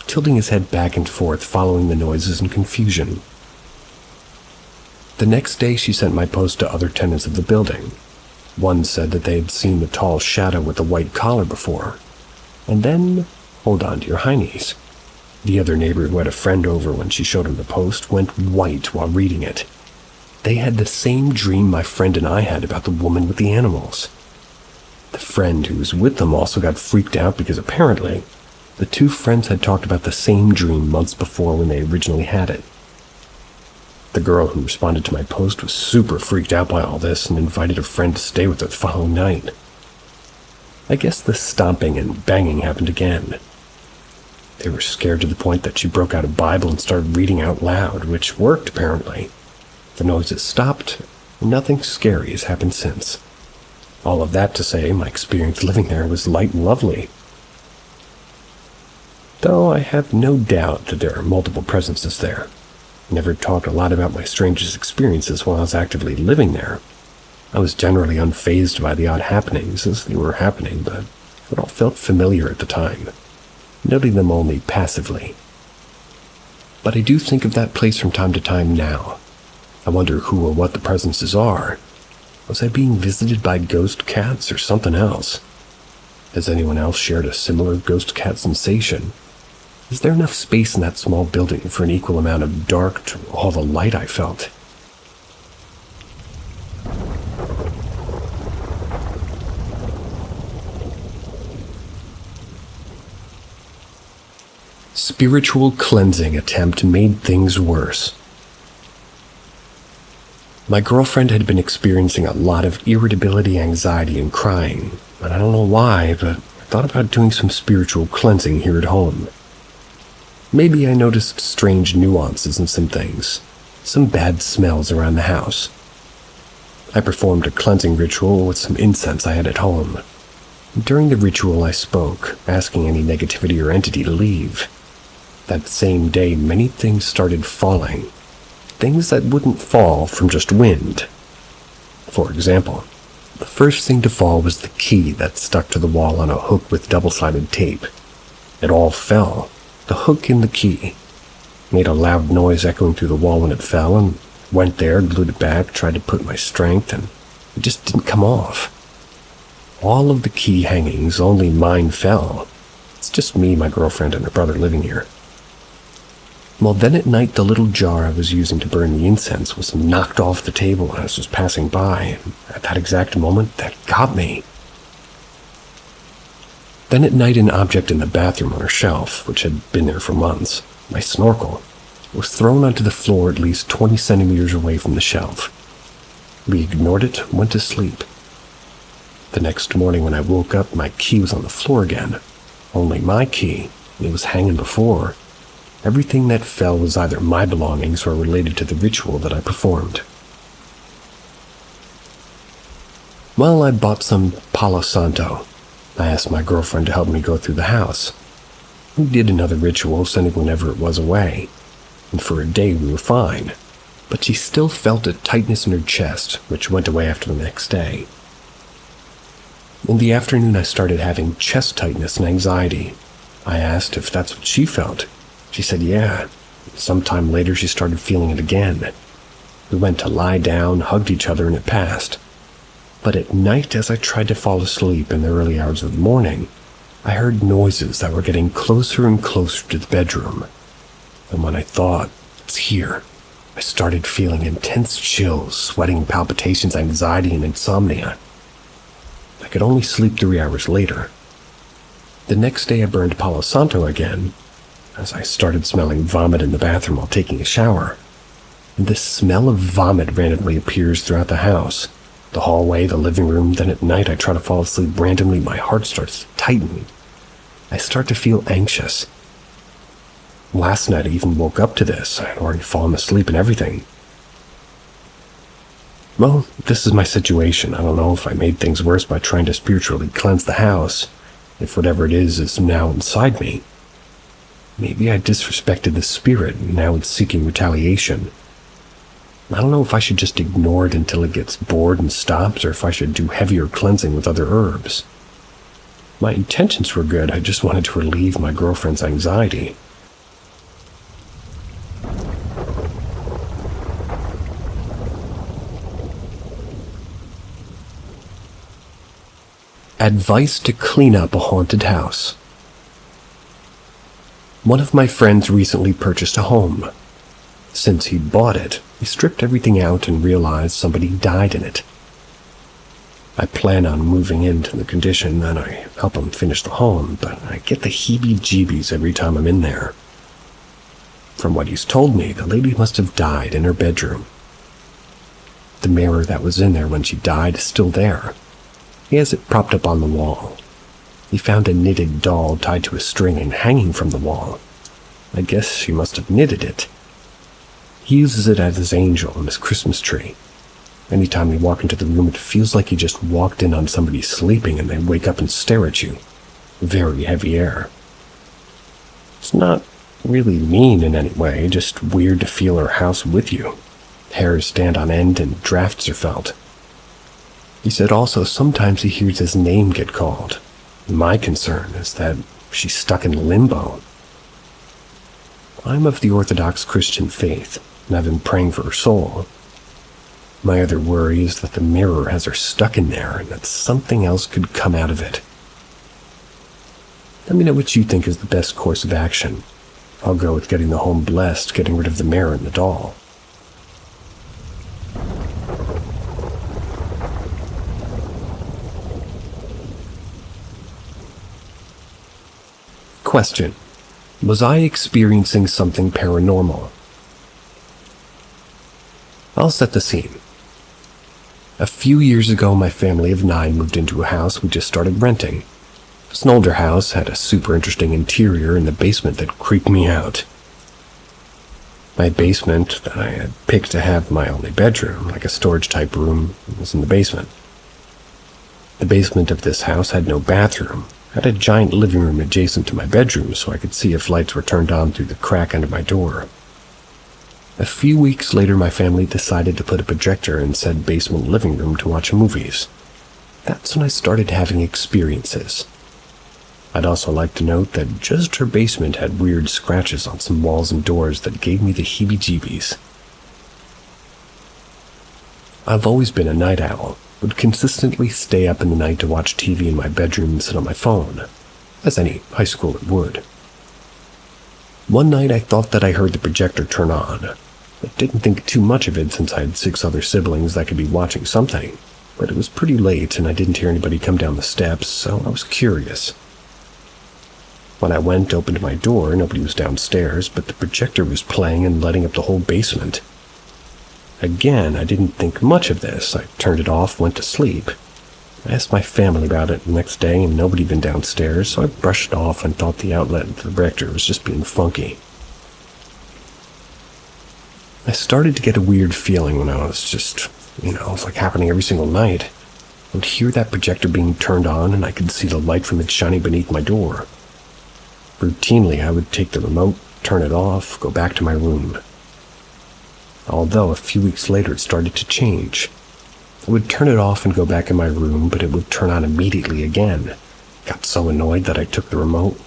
tilting his head back and forth, following the noises in confusion. The next day, she sent my post to other tenants of the building. One said that they had seen the tall shadow with the white collar before. And then, hold on to your heinies. The other neighbor who had a friend over when she showed him the post went white while reading it. They had the same dream my friend and I had about the woman with the animals. The friend who was with them also got freaked out because apparently the two friends had talked about the same dream months before when they originally had it. The girl who responded to my post was super freaked out by all this and invited a friend to stay with her the following night. I guess the stomping and banging happened again. They were scared to the point that she broke out a Bible and started reading out loud, which worked apparently. The noises stopped, and nothing scary has happened since. All of that to say, my experience living there was light and lovely. Though I have no doubt that there are multiple presences there. I never talked a lot about my strangest experiences while I was actively living there. I was generally unfazed by the odd happenings as they were happening, but it all felt familiar at the time, noting them only passively. But I do think of that place from time to time now. I wonder who or what the presences are. Was I being visited by ghost cats or something else? Has anyone else shared a similar ghost cat sensation? Is there enough space in that small building for an equal amount of dark to all the light I felt? Spiritual cleansing attempt made things worse. My girlfriend had been experiencing a lot of irritability, anxiety, and crying, and I don't know why, but I thought about doing some spiritual cleansing here at home. Maybe I noticed strange nuances in some things, some bad smells around the house. I performed a cleansing ritual with some incense I had at home. During the ritual, I spoke, asking any negativity or entity to leave. That same day, many things started falling. Things that wouldn't fall from just wind. For example, the first thing to fall was the key that stuck to the wall on a hook with double-sided tape. It all fell. The hook and the key. Made a loud noise echoing through the wall when it fell, and went there, glued it back, tried to put my strength, and it just didn't come off. All of the key hangings, only mine fell. It's just me, my girlfriend, and her brother living here. Well, then at night, the little jar I was using to burn the incense was knocked off the table as I was passing by, and at that exact moment, that got me. Then at night, an object in the bathroom on her shelf, which had been there for months, my snorkel, was thrown onto the floor at least 20 centimeters away from the shelf. We ignored it, went to sleep. The next morning when I woke up, my key was on the floor again. Only my key. It was hanging before. Everything that fell was either my belongings or related to the ritual that I performed. Well, I bought some Palo Santo. I asked my girlfriend to help me go through the house. We did another ritual, sending whenever it was away. And for a day we were fine. But she still felt a tightness in her chest, which went away after the next day. In the afternoon, I started having chest tightness and anxiety. I asked if that's what she felt. She said yeah. Sometime later, she started feeling it again. We went to lie down, hugged each other, and it passed. But at night, as I tried to fall asleep in the early hours of the morning, I heard noises that were getting closer and closer to the bedroom. And when I thought, it's here, I started feeling intense chills, sweating, palpitations, anxiety, and insomnia. I could only sleep 3 hours later. The next day I burned Palo Santo again, as I started smelling vomit in the bathroom while taking a shower. And this smell of vomit randomly appears throughout the house. The hallway, the living room, then at night I try to fall asleep randomly, my heart starts to tighten. I start to feel anxious. Last night I even woke up to this. I had already fallen asleep and everything. Well, this is my situation. I don't know if I made things worse by trying to spiritually cleanse the house, if whatever it is now inside me. Maybe I disrespected the spirit and now it's seeking retaliation. I don't know if I should just ignore it until it gets bored and stops, or if I should do heavier cleansing with other herbs. My intentions were good, I just wanted to relieve my girlfriend's anxiety. Advice to clean up a haunted house. One of my friends recently purchased a home. Since he bought it, he stripped everything out and realized somebody died in it. I plan on moving into the condition that I help him finish the home, but I get the heebie-jeebies every time I'm in there. From what he's told me, the lady must have died in her bedroom. The mirror that was in there when she died is still there. He has it propped up on the wall. He found a knitted doll tied to a string and hanging from the wall. I guess she must have knitted it. He uses it as his angel on his Christmas tree. Anytime you walk into the room, it feels like you just walked in on somebody sleeping and they wake up and stare at you. Very heavy air. It's not really mean in any way, just weird to feel her house with you. Hairs stand on end and drafts are felt. He said also sometimes he hears his name get called. My concern is that she's stuck in limbo. I'm of the Orthodox Christian faith, and I've been praying for her soul. My other worry is that the mirror has her stuck in there and that something else could come out of it. Let me know what you think is the best course of action. I'll go with getting the home blessed, getting rid of the mirror and the doll. Question: was I experiencing something paranormal? I'll set the scene. A few years ago, my family of 9 moved into a house we just started renting. It was an older house, had a super interesting interior in the basement that creeped me out. My basement, that I had picked to have my only bedroom, like a storage type room, was in the basement. The basement of this house had no bathroom. I had a giant living room adjacent to my bedroom so I could see if lights were turned on through the crack under my door. A few weeks later, my family decided to put a projector in said basement living room to watch movies. That's when I started having experiences. I'd also like to note that just her basement had weird scratches on some walls and doors that gave me the heebie-jeebies. I've always been a night owl. Would consistently stay up in the night to watch TV in my bedroom and sit on my phone, as any high schooler would. One night I thought that I heard the projector turn on. I didn't think too much of it since I had 6 other siblings that could be watching something, but it was pretty late and I didn't hear anybody come down the steps, so I was curious. When I went, opened my door, nobody was downstairs, but the projector was playing and lighting up the whole basement. Again, I didn't think much of this. I turned it off, went to sleep. I asked my family about it the next day and nobody had been downstairs, so I brushed it off and thought the outlet of the projector was just being funky. I started to get a weird feeling when I was just, it was like happening every single night. I would hear that projector being turned on and I could see the light from it shining beneath my door. Routinely, I would take the remote, turn it off, go back to my room. Although a few weeks later it started to change. I would turn it off and go back in my room, but it would turn on immediately again. Got so annoyed that I took the remote,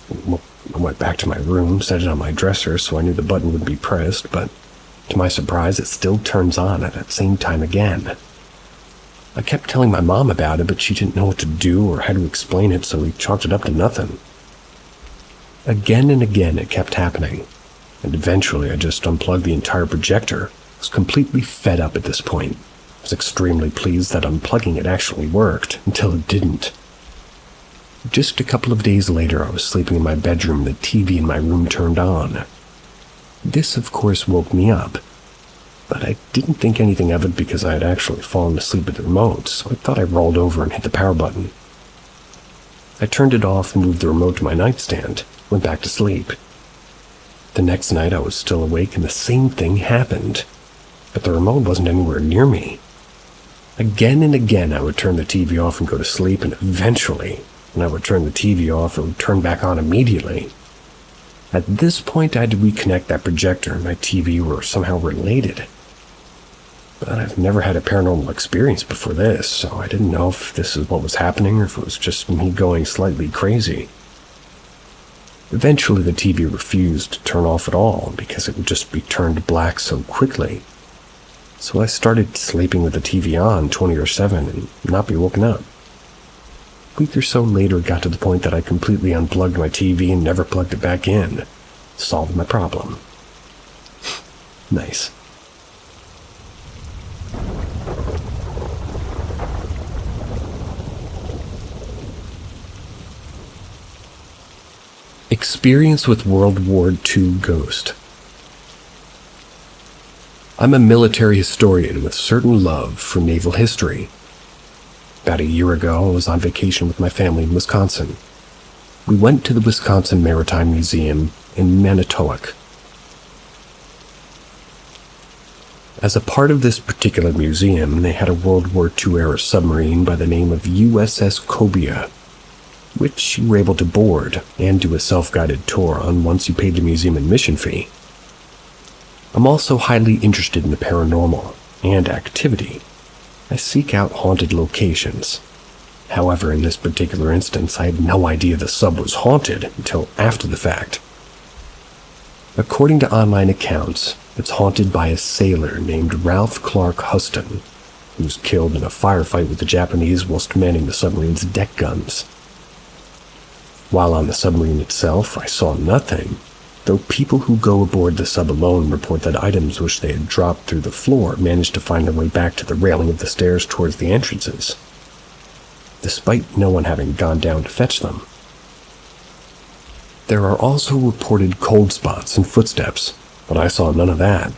went back to my room, set it on my dresser so I knew the button would be pressed, but to my surprise it still turns on at that same time again. I kept telling my mom about it, but she didn't know what to do or how to explain it, so we chalked it up to nothing. Again and again it kept happening, and eventually I just unplugged the entire projector. I was completely fed up at this point. was extremely pleased that unplugging it actually worked, until it didn't. Just a couple of days later, I was sleeping in my bedroom and the TV in my room turned on. This, of course, woke me up, but I didn't think anything of it because I had actually fallen asleep at the remote, so I thought I rolled over and hit the power button. I turned it off and moved the remote to my nightstand, went back to sleep. The next night, I was still awake and the same thing happened, but the remote wasn't anywhere near me. Again and again, I would turn the TV off and go to sleep, and eventually, when I would turn the TV off, it would turn back on immediately. At this point, I had to reconnect that projector and my TV were somehow related. But I've never had a paranormal experience before this, so I didn't know if this is what was happening or if it was just me going slightly crazy. Eventually, the TV refused to turn off at all because it would just be turned black so quickly. So I started sleeping with the TV on 24/7 and not be woken up. A week or so later, it got to the point that I completely unplugged my TV and never plugged it back in. Solved my problem. Nice. Experience with World War II ghost. I'm a military historian with certain love for naval history. About a year ago, I was on vacation with my family in Wisconsin. We went to the Wisconsin Maritime Museum in Manitowoc. As a part of this particular museum, they had a World War II-era submarine by the name of USS Cobia, which you were able to board and do a self-guided tour on once you paid the museum admission fee. I'm also highly interested in the paranormal and activity. I seek out haunted locations. However, in this particular instance, I had no idea the sub was haunted until after the fact. According to online accounts, it's haunted by a sailor named Ralph Clark Huston, who was killed in a firefight with the Japanese whilst manning the submarine's deck guns. While on the submarine itself, I saw nothing, though people who go aboard the sub alone report that items which they had dropped through the floor managed to find their way back to the railing of the stairs towards the entrances, despite no one having gone down to fetch them. There are also reported cold spots and footsteps, but I saw none of that.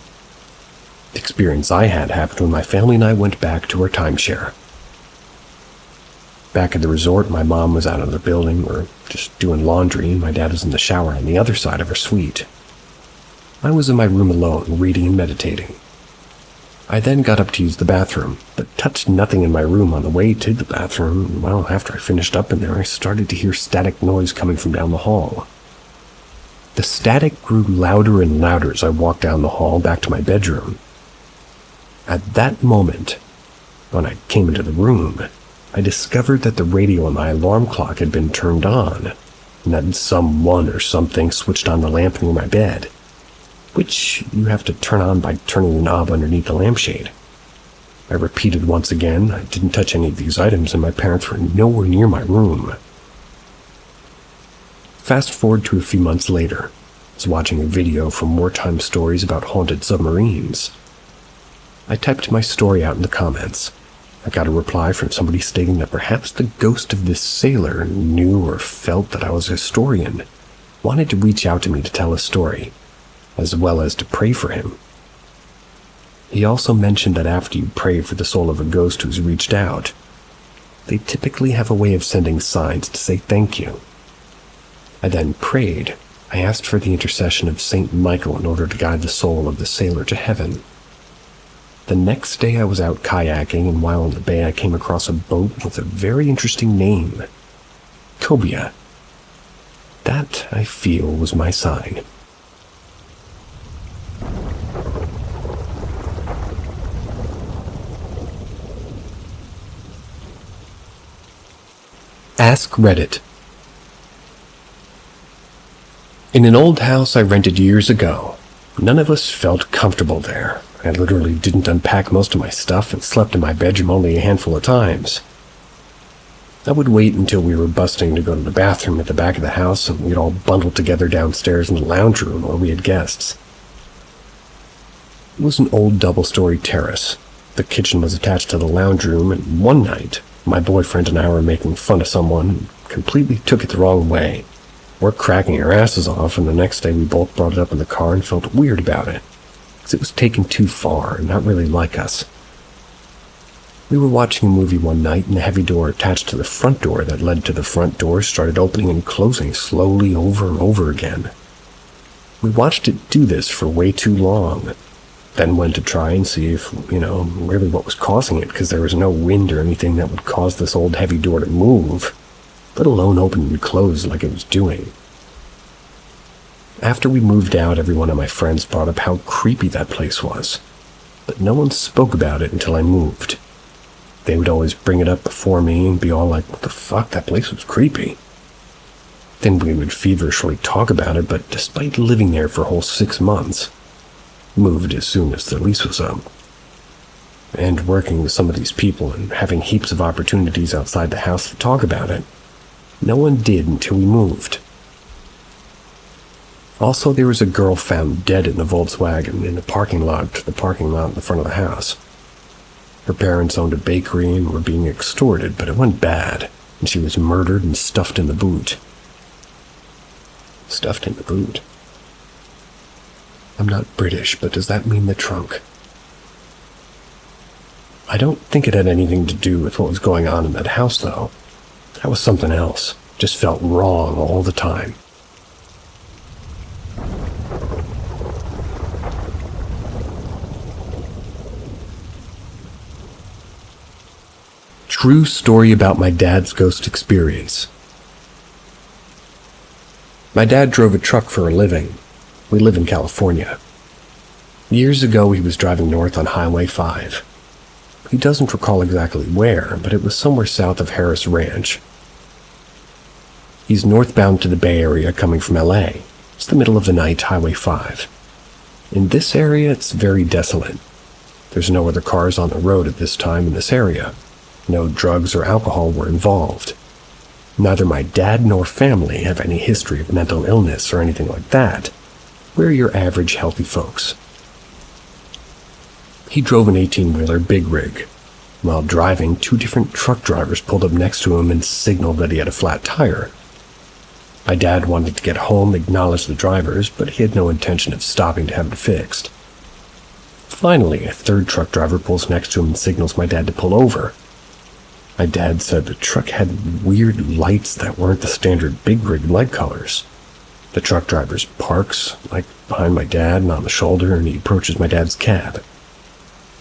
The experience I had happened when my family and I went back to our timeshare. Back at the resort, my mom was out of the building or just doing laundry, and my dad was in the shower on the other side of her suite. I was in my room alone, reading and meditating. I then got up to use the bathroom, but touched nothing in my room on the way to the bathroom. Well, after I finished up in there, I started to hear static noise coming from down the hall. The static grew louder and louder as I walked down the hall back to my bedroom. At that moment, when I came into the room, I discovered that the radio on my alarm clock had been turned on, and that someone or something switched on the lamp near my bed, which you have to turn on by turning the knob underneath the lampshade. I repeated once again, I didn't touch any of these items and my parents were nowhere near my room. Fast forward to a few months later, I was watching a video from wartime stories about haunted submarines. I typed my story out in the comments. I got a reply from somebody stating that perhaps the ghost of this sailor knew or felt that I was a historian, wanted to reach out to me to tell a story, as well as to pray for him. He also mentioned that after you pray for the soul of a ghost who's reached out, they typically have a way of sending signs to say thank you. I then prayed. I asked for the intercession of Saint Michael in order to guide the soul of the sailor to heaven. The next day I was out kayaking, and while in the bay I came across a boat with a very interesting name, Cobia. That, I feel, was my sign. Ask Reddit. In an old house I rented years ago, none of us felt comfortable there. I literally didn't unpack most of my stuff and slept in my bedroom only a handful of times. I would wait until we were busting to go to the bathroom at the back of the house, and we'd all bundle together downstairs in the lounge room where we had guests. It was an old double-story terrace, The kitchen was attached to the lounge room, and one night, my boyfriend and I were making fun of someone and completely took it the wrong way. We're cracking our asses off, and the next day we both brought it up in the car and felt weird about it, because it was taken too far and not really like us. We were watching a movie one night, and the heavy door attached to the front door that led to the front door started opening and closing slowly over and over again. We watched it do this for way too long, then went to try and see if, really what was causing it, because there was no wind or anything that would cause this old heavy door to move, let alone open and close like it was doing. After we moved out, every one of my friends brought up how creepy that place was, but no one spoke about it until I moved. They would always bring it up before me and be all like, "What the fuck, that place was creepy." Then we would feverishly talk about it, but despite living there for a whole 6 months, moved as soon as the lease was up. And working with some of these people and having heaps of opportunities outside the house to talk about it, no one did until we moved. Also, there was a girl found dead in the Volkswagen in the parking lot to the parking lot in the front of the house. Her parents owned a bakery and were being extorted, but it went bad, and she was murdered and stuffed in the boot. Stuffed in the boot? I'm not British, but does that mean the trunk? I don't think it had anything to do with what was going on in that house, though. That was something else. Just felt wrong all the time. True story about my dad's ghost experience. My dad drove a truck for a living. We live in California. Years ago, he was driving north on Highway 5. He doesn't recall exactly where, but it was somewhere south of Harris Ranch. He's northbound to the Bay Area coming from LA. It's the middle of the night, Highway 5. In this area, it's very desolate. There's no other cars on the road at this time in this area. No drugs or alcohol were involved. Neither my dad nor family have any history of mental illness or anything like that. We're your average healthy folks. He drove an 18-wheeler big rig. While driving, 2 different truck drivers pulled up next to him and signaled that he had a flat tire. My dad wanted to get home, acknowledge the drivers, but he had no intention of stopping to have it fixed. Finally, a 3rd truck driver pulls next to him and signals my dad to pull over. My dad said the truck had weird lights that weren't the standard big rig light colors. The truck driver parks, like behind my dad and on the shoulder, and he approaches my dad's cab.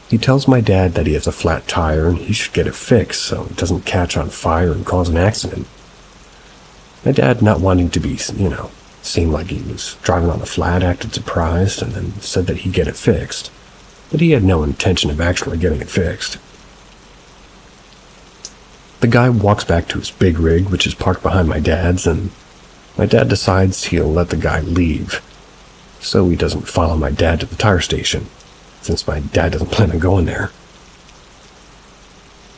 He tells my dad that he has a flat tire and he should get it fixed so it doesn't catch on fire and cause an accident. My dad, not wanting to be, seem like he was driving on the flat, acted surprised and then said that he'd get it fixed, but he had no intention of actually getting it fixed. The guy walks back to his big rig, which is parked behind my dad's, and my dad decides he'll let the guy leave, so he doesn't follow my dad to the tire station, since my dad doesn't plan on going there.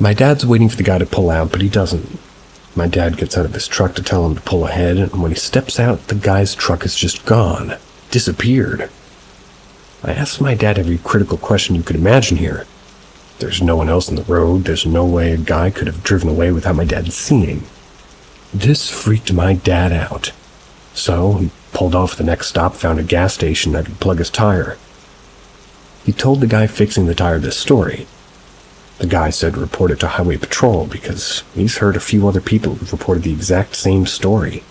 My dad's waiting for the guy to pull out, but he doesn't. My dad gets out of his truck to tell him to pull ahead, and when he steps out, the guy's truck is just gone, disappeared. I asked my dad every critical question you could imagine here. There's no one else on the road. There's no way a guy could have driven away without my dad seeing. This freaked my dad out. So he pulled off at the next stop, found a gas station that could plug his tire. He told the guy fixing the tire this story. The guy said report it to Highway Patrol because he's heard a few other people who've reported the exact same story.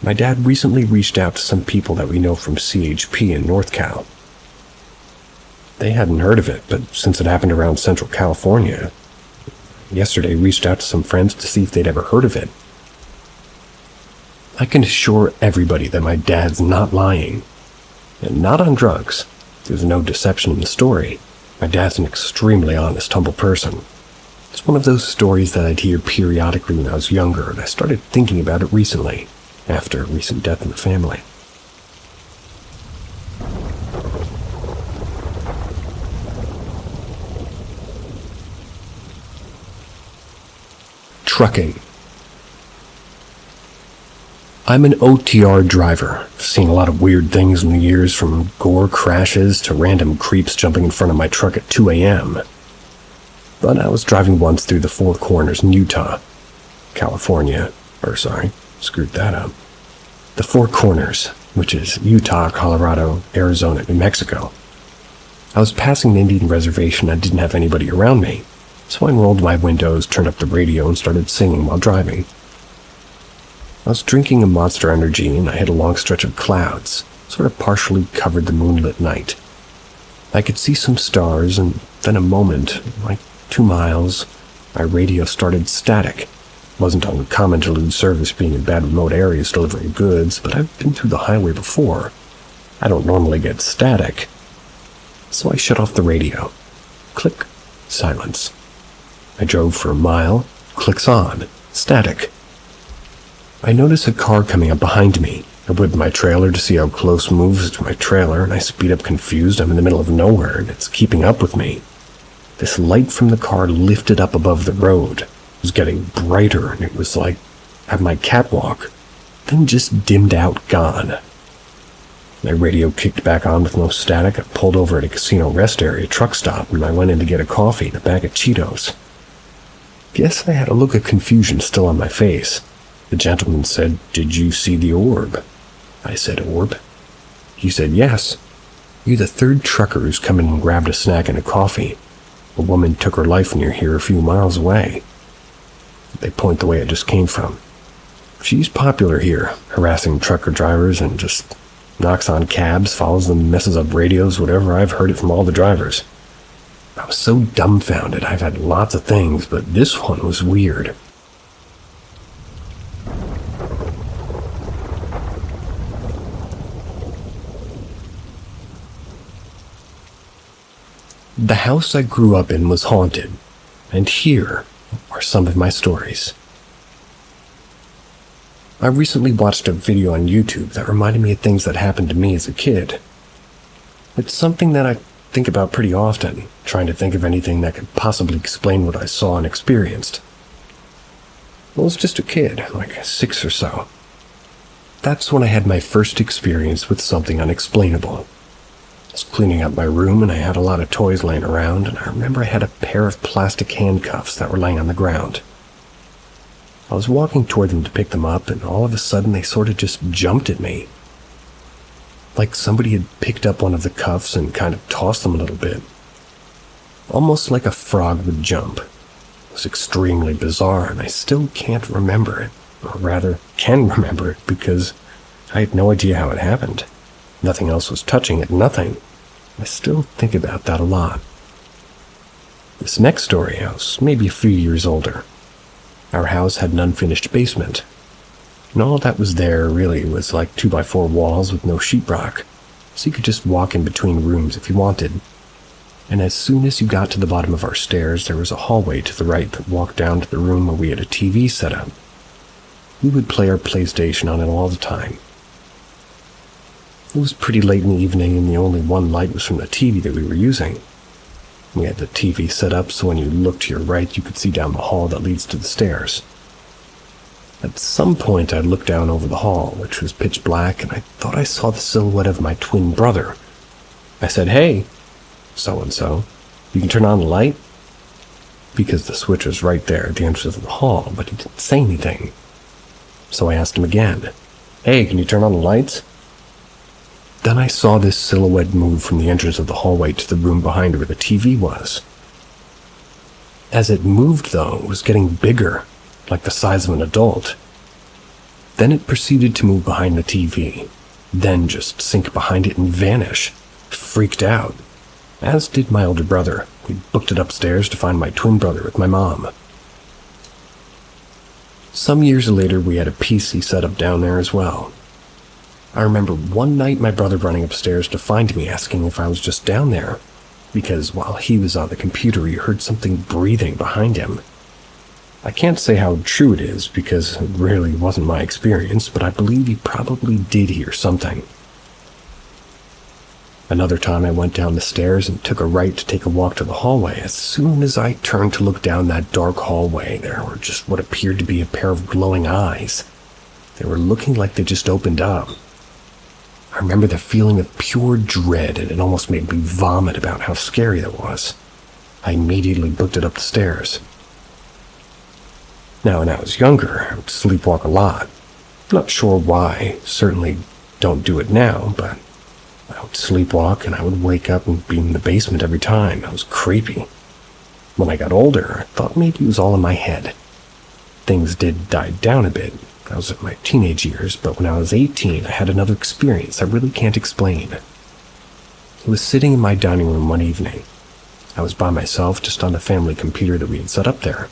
My dad recently reached out to some people that we know from CHP in North Cal. They hadn't heard of it, but since it happened around Central California, yesterday reached out to some friends to see if they'd ever heard of it. I can assure everybody that my dad's not lying, and not on drugs. There's no deception in the story. My dad's an extremely honest, humble person. It's one of those stories that I'd hear periodically when I was younger, and I started thinking about it recently, after a recent death in the family. Trucking. I'm an OTR driver, seen a lot of weird things in the years, from gore crashes to random creeps jumping in front of my truck at 2 a.m. But I was driving once through the Four Corners in Utah, California, screwed that up. The Four Corners, which is Utah, Colorado, Arizona, New Mexico. I was passing an Indian reservation. I didn't have anybody around me, so I rolled my windows, turned up the radio, and started singing while driving. I was drinking a Monster Energy, and I hit a long stretch of clouds, sort of partially covered the moonlit night. I could see some stars, and then a moment, like 2 miles, my radio started static. Wasn't uncommon to lose service being in bad remote areas delivering goods, but I've been through the highway before. I don't normally get static. So I shut off the radio. Click. Silence. I drove for a mile. Clicks on. Static. I notice a car coming up behind me. I whip my trailer to see how close moves to my trailer, and I speed up confused. I'm in the middle of nowhere, and it's keeping up with me. This light from the car lifted up above the road. It was getting brighter, and it was like at my catwalk, then just dimmed out, gone. My radio kicked back on with no static. I pulled over at a casino rest area truck stop, and I went in to get a coffee and a bag of Cheetos. Guess I had a look of confusion still on my face. The gentleman said, "Did you see the orb?" I said, "Orb?" He said, "Yes. You're the third trucker who's come in and grabbed a snack and a coffee. A woman took her life near here a few miles away." They point the way it just came from. She's popular here, harassing trucker drivers and just knocks on cabs, follows them, messes up radios, whatever. I've heard it from all the drivers. I was so dumbfounded. I've had lots of things, but this one was weird. The house I grew up in was haunted, and here are some of my stories. I recently watched a video on YouTube that reminded me of things that happened to me as a kid. It's something that I think about pretty often, trying to think of anything that could possibly explain what I saw and experienced. I was just a kid, like 6 or so. That's when I had my first experience with something unexplainable. I was cleaning up my room, and I had a lot of toys laying around, and I remember I had a pair of plastic handcuffs that were laying on the ground. I was walking toward them to pick them up, and all of a sudden they sort of just jumped at me. Like somebody had picked up one of the cuffs and kind of tossed them a little bit. Almost like a frog would jump. It was extremely bizarre, and I still can't remember it. Or rather, can remember it, because I had no idea how it happened. Nothing else was touching it, nothing. I still think about that a lot. This next story, I was maybe a few years older. Our house had an unfinished basement, and all that was there really was like 2x4 walls with no sheetrock, so you could just walk in between rooms if you wanted. And as soon as you got to the bottom of our stairs, there was a hallway to the right that walked down to the room where we had a TV set up. We would play our PlayStation on it all the time. It was pretty late in the evening, and the only one light was from the TV that we were using. We had the TV set up so when you looked to your right, you could see down the hall that leads to the stairs. At some point, I looked down over the hall, which was pitch black, and I thought I saw the silhouette of my twin brother. I said, "Hey, so-and-so, you can turn on the light?" Because the switch was right there at the entrance of the hall, but he didn't say anything. So I asked him again, "Hey, can you turn on the lights?" Then I saw this silhouette move from the entrance of the hallway to the room behind where the TV was. As it moved, though, it was getting bigger, like the size of an adult. Then it proceeded to move behind the TV, then just sink behind it and vanish. Freaked out, as did my older brother. We booked it upstairs to find my twin brother with my mom. Some years later, we had a PC set up down there as well. I remember one night my brother running upstairs to find me, asking if I was just down there, because while he was on the computer, he heard something breathing behind him. I can't say how true it is, because it really wasn't my experience, but I believe he probably did hear something. Another time I went down the stairs and took a right to take a walk to the hallway. As soon as I turned to look down that dark hallway, there were just what appeared to be a pair of glowing eyes. They were looking like they just opened up. I remember the feeling of pure dread, and it almost made me vomit about how scary that was. I immediately booked it up the stairs. Now, when I was younger, I would sleepwalk a lot. Not sure why, certainly don't do it now, but I would sleepwalk and I would wake up and be in the basement every time. It was creepy. When I got older, I thought maybe it was all in my head. Things did die down a bit. I was in my teenage years, but when I was 18, I had another experience I really can't explain. I was sitting in my dining room one evening. I was by myself, just on the family computer that we had set up there.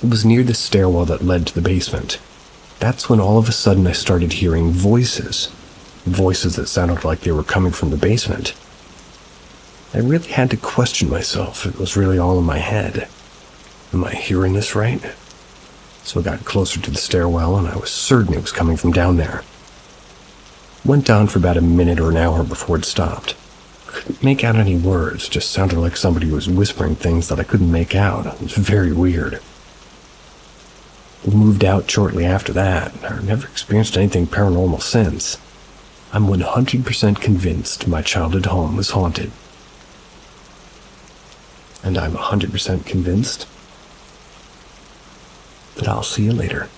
It was near the stairwell that led to the basement. That's when all of a sudden I started hearing voices. Voices that sounded like they were coming from the basement. I really had to question myself if it was really all in my head. Am I hearing this right? So I got closer to the stairwell and I was certain it was coming from down there. Went down for about a minute or an hour before it stopped. Couldn't make out any words, just sounded like somebody was whispering things that I couldn't make out. It was very weird. We moved out shortly after that. I've never experienced anything paranormal since. I'm 100% convinced my childhood home was haunted. And I'm 100% convinced that I'll see you later.